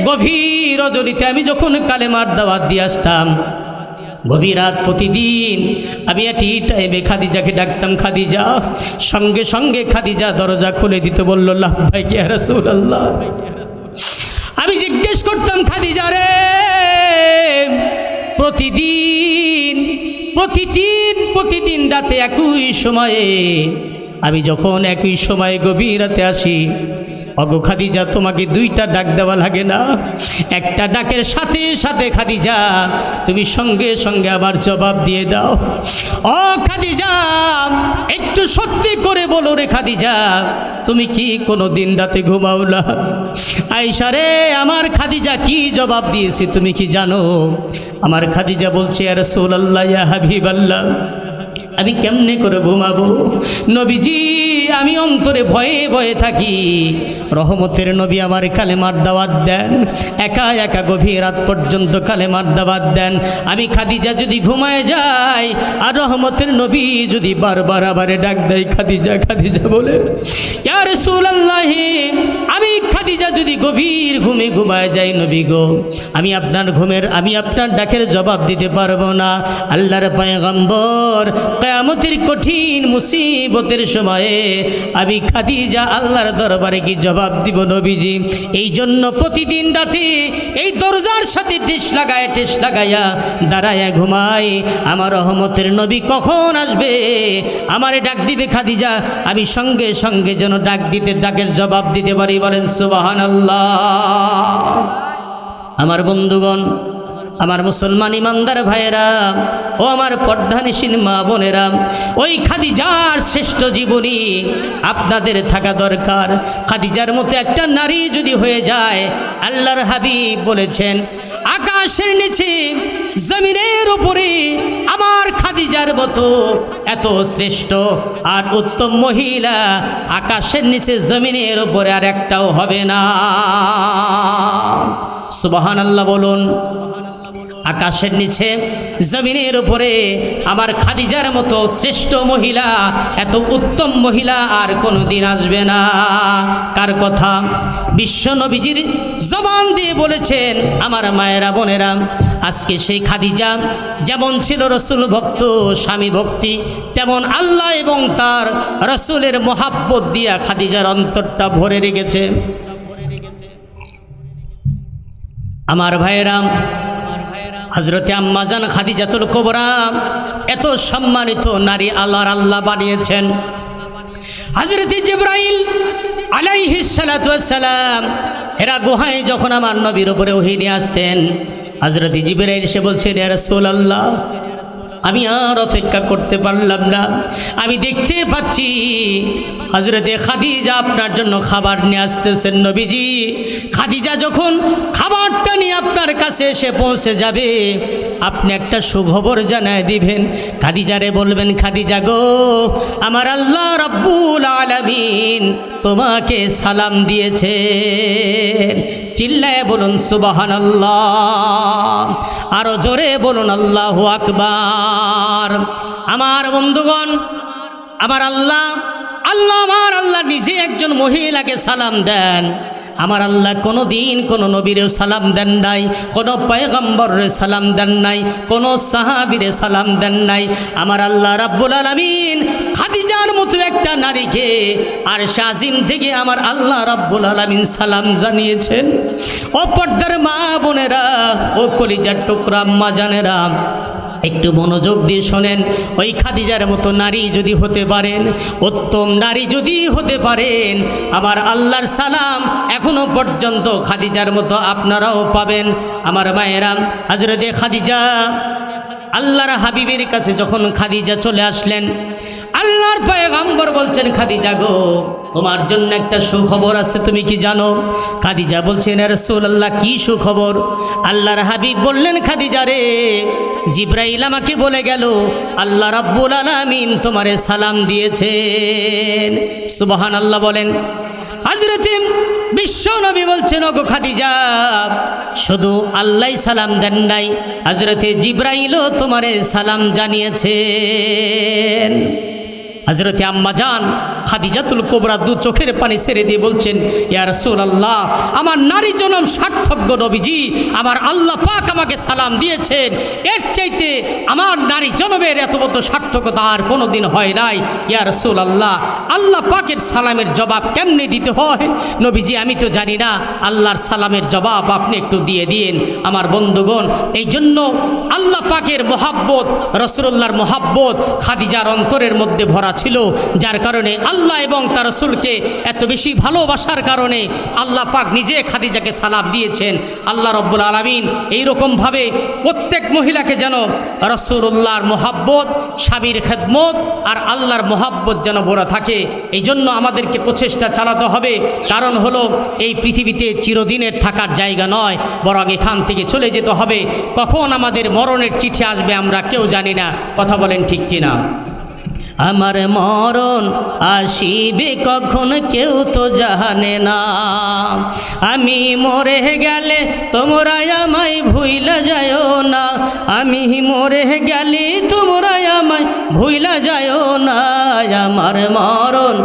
গভীর রজনীতে আমি যখন কালেমার দাওয়াত দিয়ে আসতাম, গভীর রাত প্রতিদিন আমি এটি টাইমে খাদিজাকে ডাকতাম, খাদিজা, সঙ্গে সঙ্গে খাদিজা দরজা খুলে দিতে বলল, লাব্বাইক ইয়া রাসূলুল্লাহ। আমি জিজ্ঞেস করতাম, খাদিজা রে, প্রতিদিন রাতে একই সময়ে আমি যখন একই সময়ে গভীর রাতে আসি, ওগো খাদিজা, তোমাকে দুইটা ডাক দেওয়া লাগে না? একটা ডাকের সাথে সাথে খাদিজা তুমি সঙ্গে সঙ্গে আবার জবাব দিয়ে দাও। ও খাদিজা, একটু সত্যি করে বলো রে খাদিজা, তুমি কি কোনো দিন রাতে ঘুমাও না? আয়েশা রে, আমার খাদিজা কি জবাব দিয়েছে তুমি কি জানো? আমার খাদিজা বলছে, ইয়া রাসূলুল্লাহ, ইয়া হাবিবাল্লাহ, আমি কেমনে করে ঘুমাবো নবীজি? আমি অন্তরে ভয়ে ভয়ে থাকি। রহমতের নবী আমার কালেমার দাওয়াত দেন, একা একা গভীর রাত পর্যন্ত কালেমার দাওয়াত দেন। আমি খাদিজা যদি ঘুমায় যাই আর রহমতের নবী যদি বারবার আবারে ডাক দেয় খাদিজা খাদিজা বলে, ইয়া রাসূলুল্লাহ, আমি খাদিজা যদি গভীর ঘুমে ঘুমায় যাই, নবী গো, আমি আপনার ডাকের জবাব দিতে পারবো না। আল্লাহর পয়গম্বর, কিয়ামতের কঠিন মুসিবতের সময়ে আমি খাদিজা আল্লাহর দরবারে কি জবাব দিব নবীজি? এই জন্য প্রতিদিন রাতে এই দরজার সাথে টেস লাগাইয়া দাঁড়ায়া ঘুমাই, আমার রহমতের নবী কখন আসবে, আমারে ডাক দিবে খাদিজা, আমি সঙ্গে সঙ্গে যেন ডাকের জবাব দিতে পারি। বলেন সুবহানাল্লাহ। আমার বন্ধুগণ, আমার মুসলমান ইমানদার ভাইয়েরা ও আমার পর্দানিসীন মা বোনেরা, ওই খাদিজার শ্রেষ্ঠ জীবনী আপনাদের থাকা দরকার। খাদিজার মতো একটা নারী যদি হয়ে যায়, আল্লাহর হাবিব বলেছেন আকাশের নিচে জমিনের উপরে আমার খাদিজার মতো এত শ্রেষ্ঠ আর উত্তম মহিলা আকাশের নিচে জমিনের উপরে আর একটাও হবে না। সুবহানাল্লাহ বলুন। আকাশের নিচে জমিনের উপরে আমার খাদিজার মতো শ্রেষ্ঠ মহিলা, এত উত্তম মহিলা আর কোনোদিন আসবে না। কার কথা? বিশ্ব নবীজির জবান দিয়ে বলেছেন। আমার মায়েরা বোনেরা, আজকে সেই খাদিজা যেমন ছিল রসুল ভক্ত, স্বামী ভক্তি, তেমন আল্লাহ এবং তার রসুলের মোহাব্বত দিয়া খাদিজার অন্তরটা ভরে রেখেছে। আমার ভাইয়েরা, হযরতে আম্মাজান খাদিজাতুল কুবরা এত সম্মানিত নারী আল্লাহ বানিয়েছেন। হযরতে জিবরাইল আলাইহিস সালাতু ওয়াস সালাম এরা গুহায় যখন আমার নবীর উপরে ওহী নিয়ে আসতেন, হযরতে জিবরাইল এসে বলছেন, ইয়া রাসূলুল্লাহ, আমি আর অপেক্ষা করতে পারলাম না, আমি দেখতে পাচ্ছি হযরতে খাদিজা আপনার জন্য খাবার নিয়ে আসতেছেন। নবীজি, খাদিজা যখন খাবারটা নিয়ে আপনার কাছে এসে পৌঁছে যাবে, আপনি একটা সুখবর জানায় দিবেন। খাদিজারে বলবেন, খাদিজা গো, আমার আল্লাহ রাব্বুল আলামিন তোমাকে সালাম দিয়েছেন। চিল্লায় বলুন সুবহানাল্লাহ, আরো জোরে বলুন আল্লাহু আকবার। আমার বন্ধুগণ, আমার আল্লাহ নিজে একজন মহিলাকে সালাম দেন। আমার আল্লাহ কোনো দিন কোনো নবীরেও সালাম দেন নাই, কোনো পয়গম্বরের সালাম দেন নাই, কোনো সাহাবীরে সালাম দেন নাই। আমার আল্লাহ রাব্বুল আলামিন খাদিজার মতো একটা নারীকে আরশে আজিম থেকে আমার আল্লাহ রাব্বুল আলামিন সালাম জানিয়েছেন। ও পর্দার মা বোনেরা, ও কলিজার টুকরা আম্মা জানেরা, একটু মনোযোগ দিয়ে শোনেন। ওই খাদিজার মতো নারী যদি হতে পারেন, উত্তম নারী যদি হতে পারেন, আমার আল্লাহর সালাম এখনো পর্যন্ত খাদিজার মতো আপনারাও পাবেন। আমার মায়েরা, হযরতে খাদিজা আল্লাহর হাবিবের কাছে যখন খাদিজা চলে আসলেন, আল্লাহর পয়গম্বর বলছেন, খাদিজা গো, তোমার জন্য একটা সুখবর আছে, তুমি কি জানো? খাদিজা বলছেন, ইয়া রাসূলুল্লাহ, কি সুখবর? আল্লাহর হাবিব বললেন, খাদিজা রে, জিবরাইল আমাকে বলে গেল আল্লাহ রাব্বুল আলামিন তোমারে সালাম দিয়েছেন। সুবহানাল্লাহ বলেন। হযরতে বিশ্ব নবী বলছেন, ওগো খাদিজা, শুধু আল্লাহই সালাম দেন নাই, হযরতে জিবরাইলও তোমারে সালাম জানিয়েছেন। হযরতে আম্মাজান খাদিজাতুল কুবরা দু চোখের পানি ছেড়ে দিয়ে বলছেন, ইয়া রাসূলুল্লাহ, আমার নারী জনম সার্থক গো নবীজি, আমার আল্লাহ পাক আমাকে সালাম দিয়েছেন, এর চাইতে আমার নারী জনমের এত বড় সার্থকতা আর কোনো দিন হয় নাই। ইয়া রাসূলুল্লাহ, আল্লাহ পাকের সালামের জবাব কেমনে দিতে হয় নবীজি? আমি তো জানি না, আল্লাহর সালামের জবাব আপনি একটু দিয়ে দিন। আমার বন্ধুগণ, এই জন্য আল্লাহ পাকের মোহাব্বত, রাসূলুল্লাহর মোহাব্বত খাদিজার অন্তরের মধ্যে ভরা ছিল, যার কারণে আল্লাহ এবং তার রাসূলকে এত বেশি ভালোবাসার কারণে আল্লাহ পাক নিজে খাদিজাকে সালাম দিয়েছেন। আল্লাহ রাব্বুল আলামিন এইরকমভাবে প্রত্যেক মহিলাকে যেন রাসূলুল্লাহর মোহাব্বত, স্বামীর খেদমত আর আল্লাহর মোহাব্বত যেন ভরা থাকে, এই জন্য আমাদেরকে প্রচেষ্টা চালাতে হবে। কারণ হলো, এই পৃথিবীতে চিরদিনের থাকার জায়গা নয়, বরং এখান থেকে চলে যেতে হবে। কখন আমাদের মরণের চিঠি আসবে আমরা কেউ জানি না। কথা বলেন ঠিক কিনা? আমার মরণ আসিবে কখন কেউ তো জানে না, আমি মরে গেলে তোমরা আমায় ভুইলা যায়ও না, আমি মরে গেলে তোমরা আমায় ভুইলা যায়ও না, আমার মরণ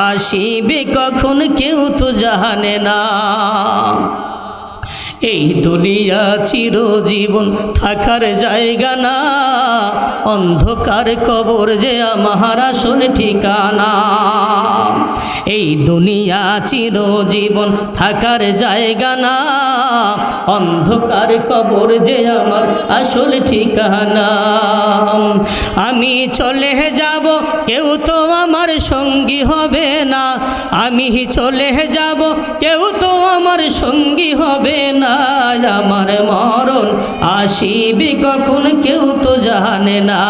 আসিবে কখন কেউ তো জানে না। এই দুনিয়া চিরজীবন থাকার জায়গা না, অন্ধকার কবর যে আমার আসল ঠিকানা। এই দুনিয়া চিরজীবন থাকার জায়গা না, অন্ধকার কবর যে আমার আসল ঠিকানা। আমি চলে যাব কেউ তো আমার সঙ্গী হবে না, আমি চলে যাব কেউ তো আমার সঙ্গী হবে না। আমার মরণ আসিবে কখন কেউ তো জানে না,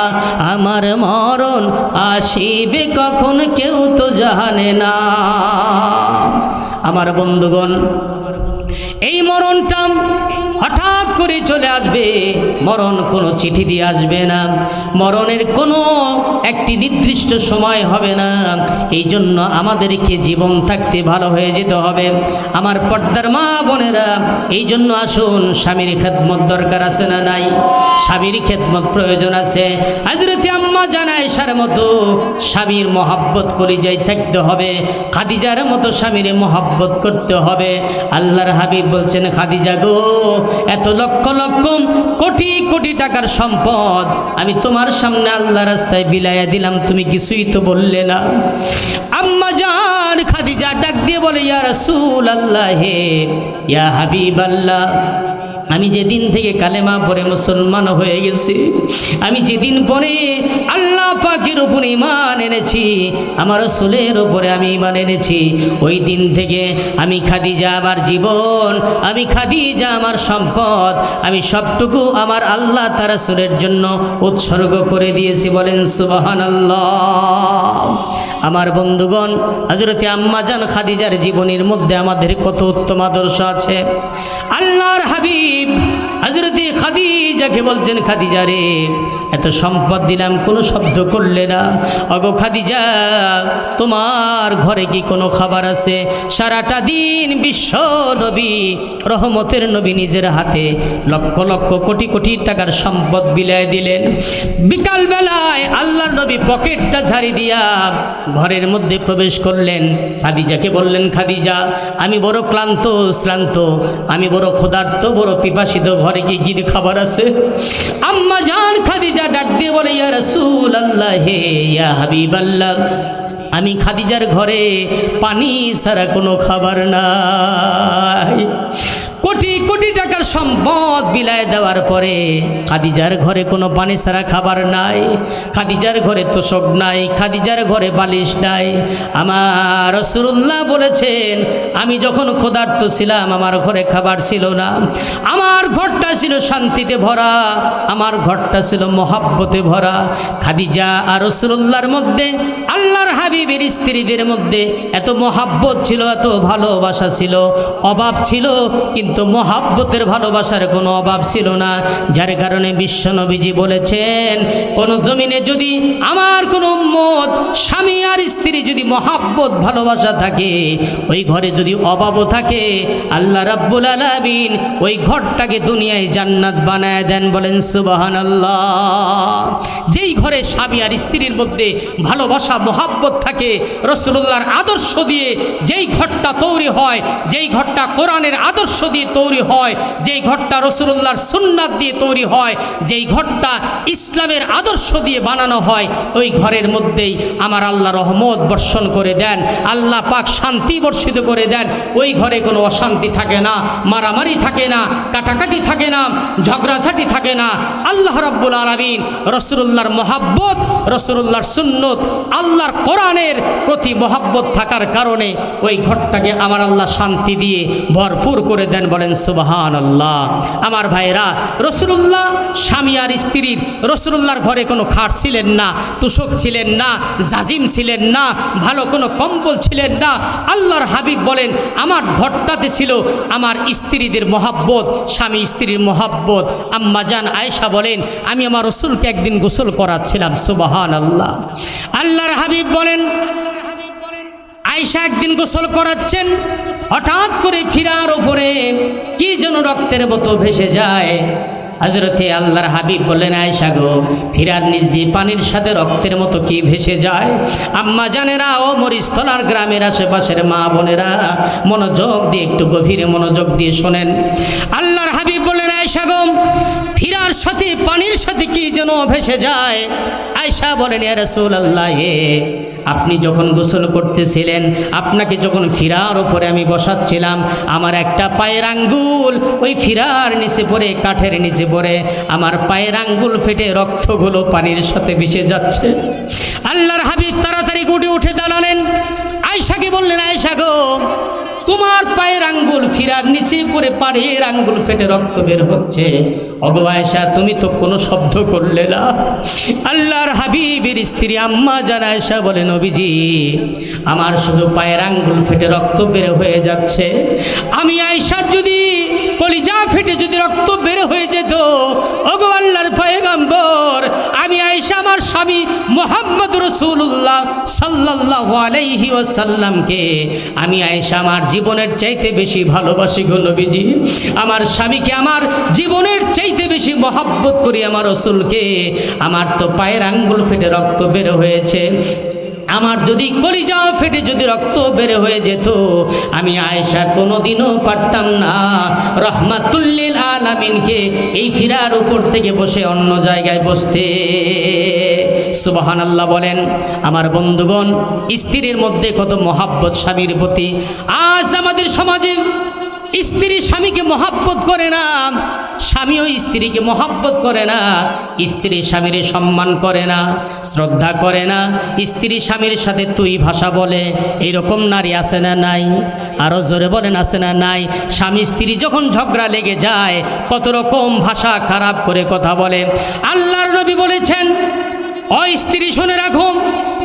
আমার মরণ আসিবে কখন কেউ তো জানে না। আমার বন্ধুগণ, এই মরণটা হঠাৎ করে চলে আসবে, মরণ কোনো চিঠি দিয়ে আসবে না, মরণের কোনো একটি নির্দিষ্ট সময় হবে না। এই জন্য আমাদেরকে জীবন থাকতে ভালো হয়ে যেতে হবে। আমার পর্দার মা বোনেরা, এই জন্য আসুন, স্বামীর খেদমত দরকার আছে না নাই? স্বামীর খেদমত প্রয়োজন আছে। হযরত আম্মা জান আয়েশার মতো স্বামীর মহব্বত কলিজায় থাকতে হবে, খাদিজার মতো স্বামীর মহব্বত করতে হবে। আল্লাহর হাবিব বলছেন, খাদিজা গো, এত লক্ষ লক্ষ কোটি কোটি টাকার সম্পদ আমি তোমার সামনে আল্লাহ রাস্তায় বিলাইয়া দিলাম, তুমি কিছুই তো বললে না। আম্মা জান খাদিজা ডাক দিয়ে বলে, ইয়া রাসূলুল্লাহ, হে ইয়া হাবিবাল্লাহ, আমি যেদিন থেকে কালেমা পড়ে মুসলমান হয়ে গেছি, আমি যেদিন পরে আল্লাহ পাকের উপরে ঈমান এনেছি, আমার রাসূলের উপরে আমি ঈমান এনেছি, ওই দিন থেকে আমি খাদিজা আমার জীবন, আমি খাদিজা আমার সম্পদ, আমি সবটুকু আমার আল্লাহ তার রাসূলের জন্য উৎসর্গ করে দিয়েছি। বলেন সুবহানাল্লাহ। আমার বন্ধুগণ, হযরত আম্মা জান খাদিজার জীবনের মধ্যে আমাদের কত উত্তম আদর্শ আছে। আল্লাহর হাবিব হযরত খাদিজাকে বলছেন, খাদিজা রে, এত সম্পদ দিলাম, কোনো শব্দ করলে না। ওগো খাদিজা, তোমার ঘরে কি কোনো খাবার আছে? সারাটা দিন বিশ্ব নবী, রহমতের নবী নিজের হাতে লক্ষ লক্ষ কোটি কোটি টাকার সম্পদ বিলায় দিলেন। বিকাল বেলায় আল্লাহর নবী পকেটটা ঝাড়ি দিয়া ঘরের মধ্যে প্রবেশ করলেন। খাদিজাকে বললেন, খাদিজা, আমি বড় ক্লান্ত শ্রান্ত, আমি বড় ক্ষুধার্ত, বড় পিপাসিত, ঘরে কি গির খাবার আছে? আম্মা জান খাদিজা ডাক দিয়ে বলে, ইয়া রাসূলুল্লাহ, হে ইয়া হাবিবাল্লাহ, আমি খাদিজার ঘরে পানি ছাড়া কোনো খাবার নাই। কোটি কোটি টাকার সম্পদ বিলায় দেওয়ার পরে খাদিজার ঘরে কোনো পানি ছাড়া খাবার নাই, খাদিজার ঘরে তোশক নাই, খাদিজার ঘরে বালিশ নাই। আমার রাসূলুল্লাহ বলেছেন, আমি যখন ক্ষুধার্ত ছিলাম, আমার ঘরে খাবার ছিল না, আমার ঘরটা ছিল শান্তিতে ভরা, আমার ঘরটা ছিল মহব্বতে ভরা। খাদিজা আর রাসূলুল্লাহর মধ্যে, আল্লাহর হাবিবের স্ত্রীদের মধ্যে এত মহব্বত ছিল, এত ভালোবাসা ছিল, অভাব ছিল কিন্তু মহব্বতের ভালোবাসার কোনো অভাব ছিল না। যার কারণে বিশ্বনবীজি বলেছেন, কোন জমিনে যদি আমার কোনো উম্মত, স্বামী আর স্ত্রী যদি মহব্বত ভালোবাসা থাকে, ওই ঘরে যদি অভাবও থাকে, আল্লাহ রাব্বুল আলামিন ওই ঘরটাকে দুনিয়ায় জান্নাত বানায় দেন। বলেন সুবহানাল্লাহ। যেই ঘরে স্বামী আর স্ত্রীর মধ্যে ভালোবাসা মহব্বত থাকে, রাসূলুল্লাহর আদর্শ দিয়ে যেই ঘরটা তৈরি হয়, যেই ঘরটা কোরআনের আদর্শ দিয়ে তৈরি হয়, যেই ঘরটা রাসূলুল্লাহর সুন্নাত দিয়ে তৈরি হয়, যেই ঘরটা ইসলামের আদর্শ দিয়ে বানানো হয়, ওই ঘরের মধ্যেই আমার আল্লাহ রহমত বর্ষণ করে দেন, আল্লাহ পাক শান্তি বর্ষিত করে দেন। ওই ঘরে কোনো অশান্তি থাকে না, মারামারি থাকে না, কাটাকাটি থাকে না, ঝগড়াঝাটি থাকে না। আল্লাহ রাব্বুল আলামিন রাসূলুল্লাহর মহব্বত, রাসূলুল্লাহর সুন্নত, আল্লাহর কোরআনের প্রতি মহব্বত থাকার কারণে ওই ঘরটাকে আমার আল্লাহ শান্তি দিয়ে ভরপুর করে দেন। বলেন সুবহানাল্লাহ। আমার ভাইরা, রাসূলুল্লাহ স্বামী আর স্ত্রীর, রাসূলুল্লাহর ঘরে কোনো খাট ছিলেন না, তোশক ছিলেন না, জাজিম ছিলেন না, ভালো কোনো কম্বল ছিলেন না। আল্লাহর হাবিব বলেন, আমার ঘরটাতে ছিল আমার স্ত্রীদের মহব্বত, স্বামী স্ত্রীর মহব্বত। আম্মা জান আয়েশা বলেন, আমি আমার রাসূলকে একদিন গোসল করাচ্ছিলাম। সুবহানাল্লাহ। আল্লাহর হাবিব বলেন, আয়েশা একদিন গোসল করাচ্ছেন, হঠাৎ করে ফিরার উপরে কি যেন রক্তের মতো ভেসে যায়। হযরতে আল্লাহর হাবিব বললেন, আয়েশা গো, ফিরার নিচ দিয়ে পানির সাথে রক্তের মতো কি ভেসে যায়? আম্মা জানেরা, ও মরিস্থলার গ্রামের আশেপাশের মা বোনেরা, মনোযোগ দিয়ে, একটু গভীরে মনোযোগ দিয়ে শোনেন। আল্লাহর হাবিব বললেন, আয়েশা গো, ফিরার সাথে পানির সাথে কি যেন ভেসে যায়। আয়েশা বলেন, ইয়া রাসূলুল্লাহ, আপনি যখন গোসল করতেছিলেন, আপনাকে যখন ফিরার উপরে আমি বসাচ্ছিলাম, আমার একটা পায়ের আঙ্গুল ওই ফিরার নিচে পড়ে, কাঠের নিচে পড়ে আমার পায়ের আঙ্গুল ফেটে রক্তগুলো পানির সাথে মিশে যাচ্ছে। আল্লাহর হাবিব তাড়াতাড়ি উঠে দাঁড়ালেন, আয়েশাকে বললেন, আয়েশা গো, তোমার পায়ের আঙ্গুল ফিরার নিচে পড়ে পায়ের আঙ্গুল ফেটে রক্ত বের হচ্ছে। ওগো আয়েশা, তুমি তো কোনো শব্দ করলে না। আল্লাহর হাবিবের স্ত্রী আম্মা জান আয়েশা বলে, নবীজি, আমার শুধু পায়ের আঙ্গুল ফেটে রক্ত বের হয়ে যাচ্ছে। আমি আয়েশার যদি কলিজা ফেটে যদি রক্ত বের হয়ে যেত, ওগো আল্লাহর পয়গম্বর, আমি আয়েশা আমার স্বামী মুহাম্মদ রাসূলুল্লাহ সাল্লাল্লাহু আলাইহি ওয়াসাল্লামকে আমি আয়েশা আমার জীবনের চাইতে বেশি ভালোবাসি গো নবীজি। আমার স্বামীকে আমার জীবনের চাইতে বেশি মহব্বত করি আমার রাসূলকে। আমার তো পায়ের আঙ্গুল ফেটে রক্ত বের হয়েছে, আমার যদি কলিজা ফেটে যদি রক্ত বের হয়ে যেত, আমি আয়েশা কোনোদিনও পারতাম না রহমাতুল লিল আলামিনকে এই ফিরার উপর থেকে বসে অন্য জায়গায় বসতে। সুবহানাল্লাহ বলেন। আমার বন্ধুগণ, স্ত্রীর মধ্যে কত মহাব্বত স্বামীর প্রতি। আজ আমাদের সমাজে স্ত্রী স্বামীকে মহাব্বত করে না, স্বামীও স্ত্রীকে মহাব্বত করে না, স্ত্রী স্বামীর সম্মান করে না, শ্রদ্ধা করে না, স্ত্রী স্বামীর সাথে তুই ভাষা বলে। এইরকম নারী আছে না নাই? আরও জোরে বলেন, আছে না নাই? স্বামী স্ত্রী যখন ঝগড়া লেগে যায় কত রকম ভাষা খারাপ করে কথা বলে। আল্লাহর নবী বলেছেন, ও স্ত্রী শুনে রাখো,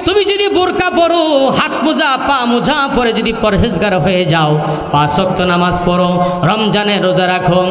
তুমি যদি বোরকা পরো, হাত মোজা পা মোজা পরে যদি পরহেজগার হয়ে যাও, 5 ওয়াক্ত নামাজ পড়ো, রমজানের রোজা রাখো,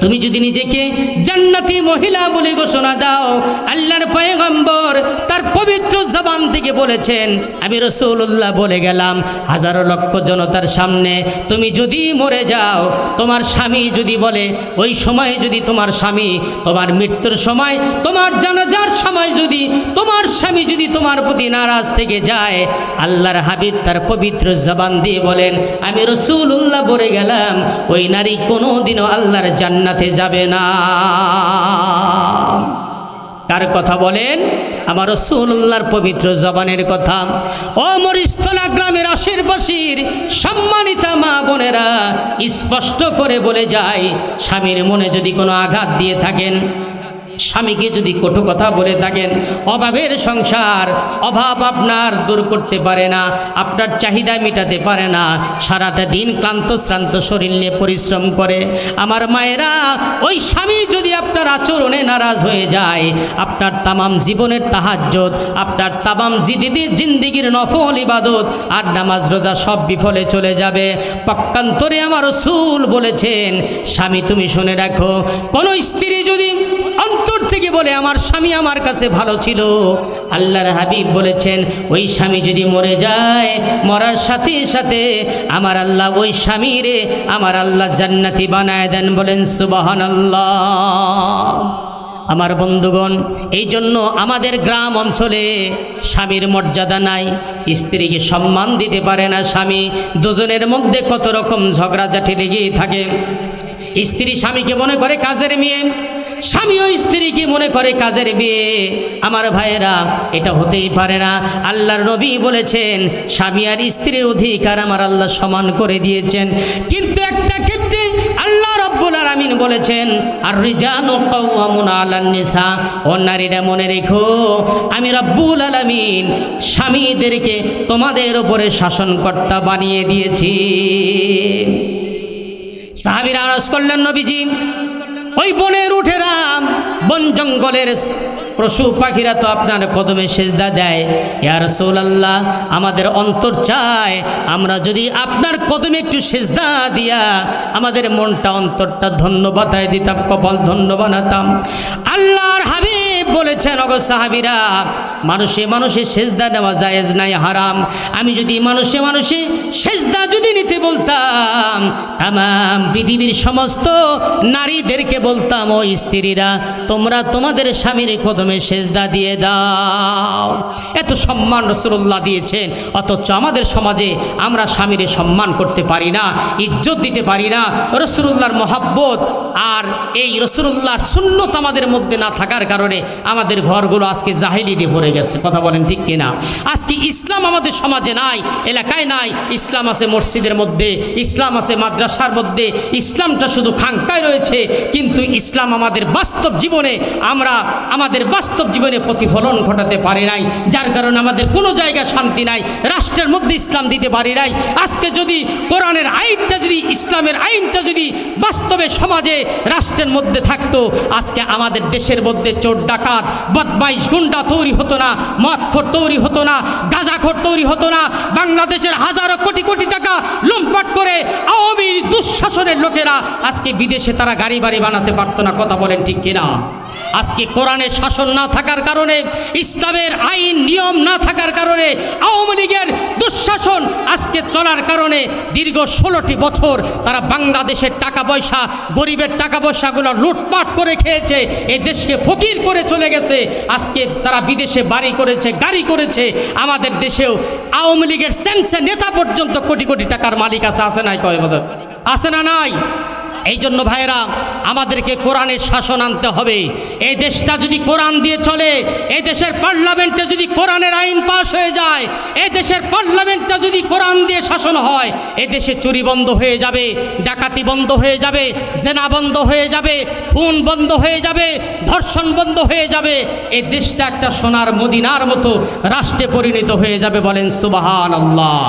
তুমি যদি নিজেকে জান্নাতি মহিলা বলে ঘোষণা দাও, আল্লাহর পয়গম্বর তার পবিত্র জবান থেকে বলেছেন, আমি রাসূলুল্লাহ বলে গেলাম হাজারো লক্ষ জনতার সামনে, তুমি যদি মরে যাও, তোমার স্বামী যদি বলে, ওই সময় যদি তোমার স্বামী তোমার মৃত্যুর সময়, তোমার জানাজার সময় যদি তোমার স্বামী যদি তোমার প্রতি নারাজ থেকে যায়, আল্লাহর হাবিব তার পবিত্র জবান দিয়ে বলেন, আমি রাসূলুল্লাহ বলে গেলাম ওই নারী কোনোদিনও আল্লাহর জান্নাতে যাবে না। কার কথা বলেন? আমার রাসূলুল্লাহর পবিত্র জবানের কথা। ও মরিস্থলা গ্রামের আশেপাশের সম্মানিতা মা বোনেরা, স্পষ্ট করে বলে যায়, স্বামীর মনে যদি কোনো আঘাত দিয়ে থাকেন, স্বামীকে যদি কটু কথা বলে থাকেন, অভাবের সংসার, অভাব আপনার দূর করতে পারে না, আপনার চাহিদা মেটাতে পারে না, সারাটা দিন ক্লান্ত শ্রান্ত শরীর নিয়ে পরিশ্রম করে, আমার মায়েরা, ওই স্বামী যদি আপনার আচরণে নারাজ হয়ে যায়, আপনার তামাম জীবনের তাহাজ্জুদ, আপনার তামাম জিন্দিগির নফল ইবাদত আর নামাজ রোজা সব বিফলে চলে যাবে। পক্ষান্তরে আমার রাসূল বলেছেন, স্বামী তুমি শুনে রাখো, কোন স্ত্রী যদি অন্তর থেকে বলে আমার স্বামী আমার কাছে ভালো ছিল, আল্লাহর হাবিব বলেছেন, ওই স্বামী যদি মরে যায়, মরার সাথে সাথে আমার আল্লাহ ওই স্বামীরে আমার আল্লাহ জান্নাতি বানায় দেন। বলেন সুবহানাল্লাহ। আমার বন্ধুগণ, এই জন্য আমাদের গ্রাম অঞ্চলে স্বামীর মর্যাদা নাই, স্ত্রীকে সম্মান দিতে পারে না স্বামী, দুজনের মধ্যে কত রকম ঝগড়াঝাটি লেগেই থাকে। স্ত্রী স্বামীকে মনে করে কাজের মেয়ে, স্বামীও স্ত্রীকে মনে করে কাজের মেয়ে। আমার ভাইয়েরা, এটা হতেই পারে না। আল্লাহর নবী বলেছেন, স্বামী আর স্ত্রীর অধিকার আমার আল্লাহ সমান করে দিয়েছেন, কিন্তু একটা ক্ষেত্রে আল্লাহ রাব্বুল আলামিন বলেছেন, আর রিজালু কাওয়ামুনা আলান নিসা, ও নারীরা মনে রেখো, আমি রাব্বুল আলামিন স্বামীদেরকে তোমাদের উপরে শাসনকর্তা বানিয়ে দিয়েছি। সাহাবীরা আরজ করলেন, নবীজি, ওই বনের উঠেরা, বন জঙ্গলের পশু পাখিরা তো আপনার কদমে সেজদা দেয়, ইয়া রাসূলুল্লাহ, আমাদের অন্তর চায় আমরা যদি আপনার কদমে একটু সেজদা দিয়া আমাদের মনটা অন্তরটা ধন্য বাতায় দিতাম, কপাল ধন্য বানাতাম। আল্লাহর হাবিব বলেছেন, ওগো সাহাবীরা, মানুষে মানুষে সেজদা নেওয়া জায়েজ নাই, হারাম। আমি যদি মানুষে মানুষে সেজদা যদি নিতে বলতাম, তামাম পৃথিবীর সমস্ত নারীদেরকে বলতাম, ও স্ত্রীরা, তোমরা তোমাদের স্বামীর কদমে সেজদা দিয়ে দাও। এত সম্মান রাসূলুল্লাহ দিয়েছেন, অথচ আমাদের সমাজে আমরা স্বামীর সম্মান করতে পারি না, ইজ্জত দিতে পারি না। রাসূলুল্লাহর মহব্বত আর এই রাসূলুল্লাহর সুন্নত আমাদের মধ্যে না থাকার কারণে আমাদের ঘরগুলো আজকে জাহেলিতে ভরে গেছে। কথা বলেন ঠিক কিনা? আজকে ইসলাম আমাদের সমাজে নাই, এলাকায় নাই। ইসলাম আছে মসজিদের মধ্যে, ইসলাম আছে মাদ্রাসার মধ্যে, ইসলামটা শুধু খাঙ্কায় রয়েছে, কিন্তু ইসলাম আমাদের বাস্তব জীবনে আমাদের বাস্তব জীবনে প্রতিফলন ঘটাতে পারে নাই, যার কারণে আমাদের কোনো জায়গায় শান্তি নাই, রাষ্ট্রের মধ্যে ইসলাম দিতে পারি নাই। আজকে যদি কোরআনের আইনটা, যদি ইসলামের আইনটা যদি বাস্তবে সমাজে রাষ্ট্রের মধ্যে থাকতো, আজকে আমাদের দেশের মধ্যে চোর ডাকাত বদমাইশ গুন্ডা তৈরি হতো না, মদখোর তৈরি হতো না, গাঁজাখোর তৈরি হতো না, বাংলাদেশের হাজারো কোটি কোটি টাকা লুটপাট করে আওয়ামী দুঃশাসনের লোকেরা আজকে বিদেশে তারা গাড়ি বাড়ি বানাতে পারতো না। কথা বলেন ঠিক কিনা? আজকে কোরআনের শাসন না থাকার কারণে, ইসলামের আইন নিয়ম না থাকার কারণে, আওয়ামী লীগের দুঃশাসন আজকে চলার কারণে দীর্ঘ 16টি বছর তারা বাংলাদেশের টাকা পয়সা, গরিবের টাকা পয়সাগুলো লুটপাট করে খেয়েছে, এই দেশকে ফকির করে চলে গেছে। আজকে তারা বিদেশে বাড়ি করেছে, গাড়ি করেছে। আমাদের দেশেও আওয়ামী লীগের সেন্সে নেতা পর্যন্ত কোটি কোটি টাকার মালিক আছে নাই? কয় বছর আছে না নাই? এই জন্য ভাইয়েরা, আমাদেরকে কোরআনের শাসন আনতে হবে। এই দেশটা যদি কোরআন দিয়ে চলে, এই দেশের পার্লামেন্টে যদি কোরআনের আইন পাস হয়ে যায়, এই দেশের পার্লামেন্টটা যদি কোরআন দিয়ে শাসন হয়, এই দেশে চুরি বন্ধ হয়ে যাবে, ডাকাতি বন্ধ হয়ে যাবে, জেনা বন্ধ হয়ে যাবে, খুন বন্ধ হয়ে যাবে, ধর্ষণ বন্ধ হয়ে যাবে। এই দেশটা একটা সোনার মদিনার মতো রাষ্ট্রে পরিণত হয়ে যাবে। বলেন সুবহানাল্লাহ।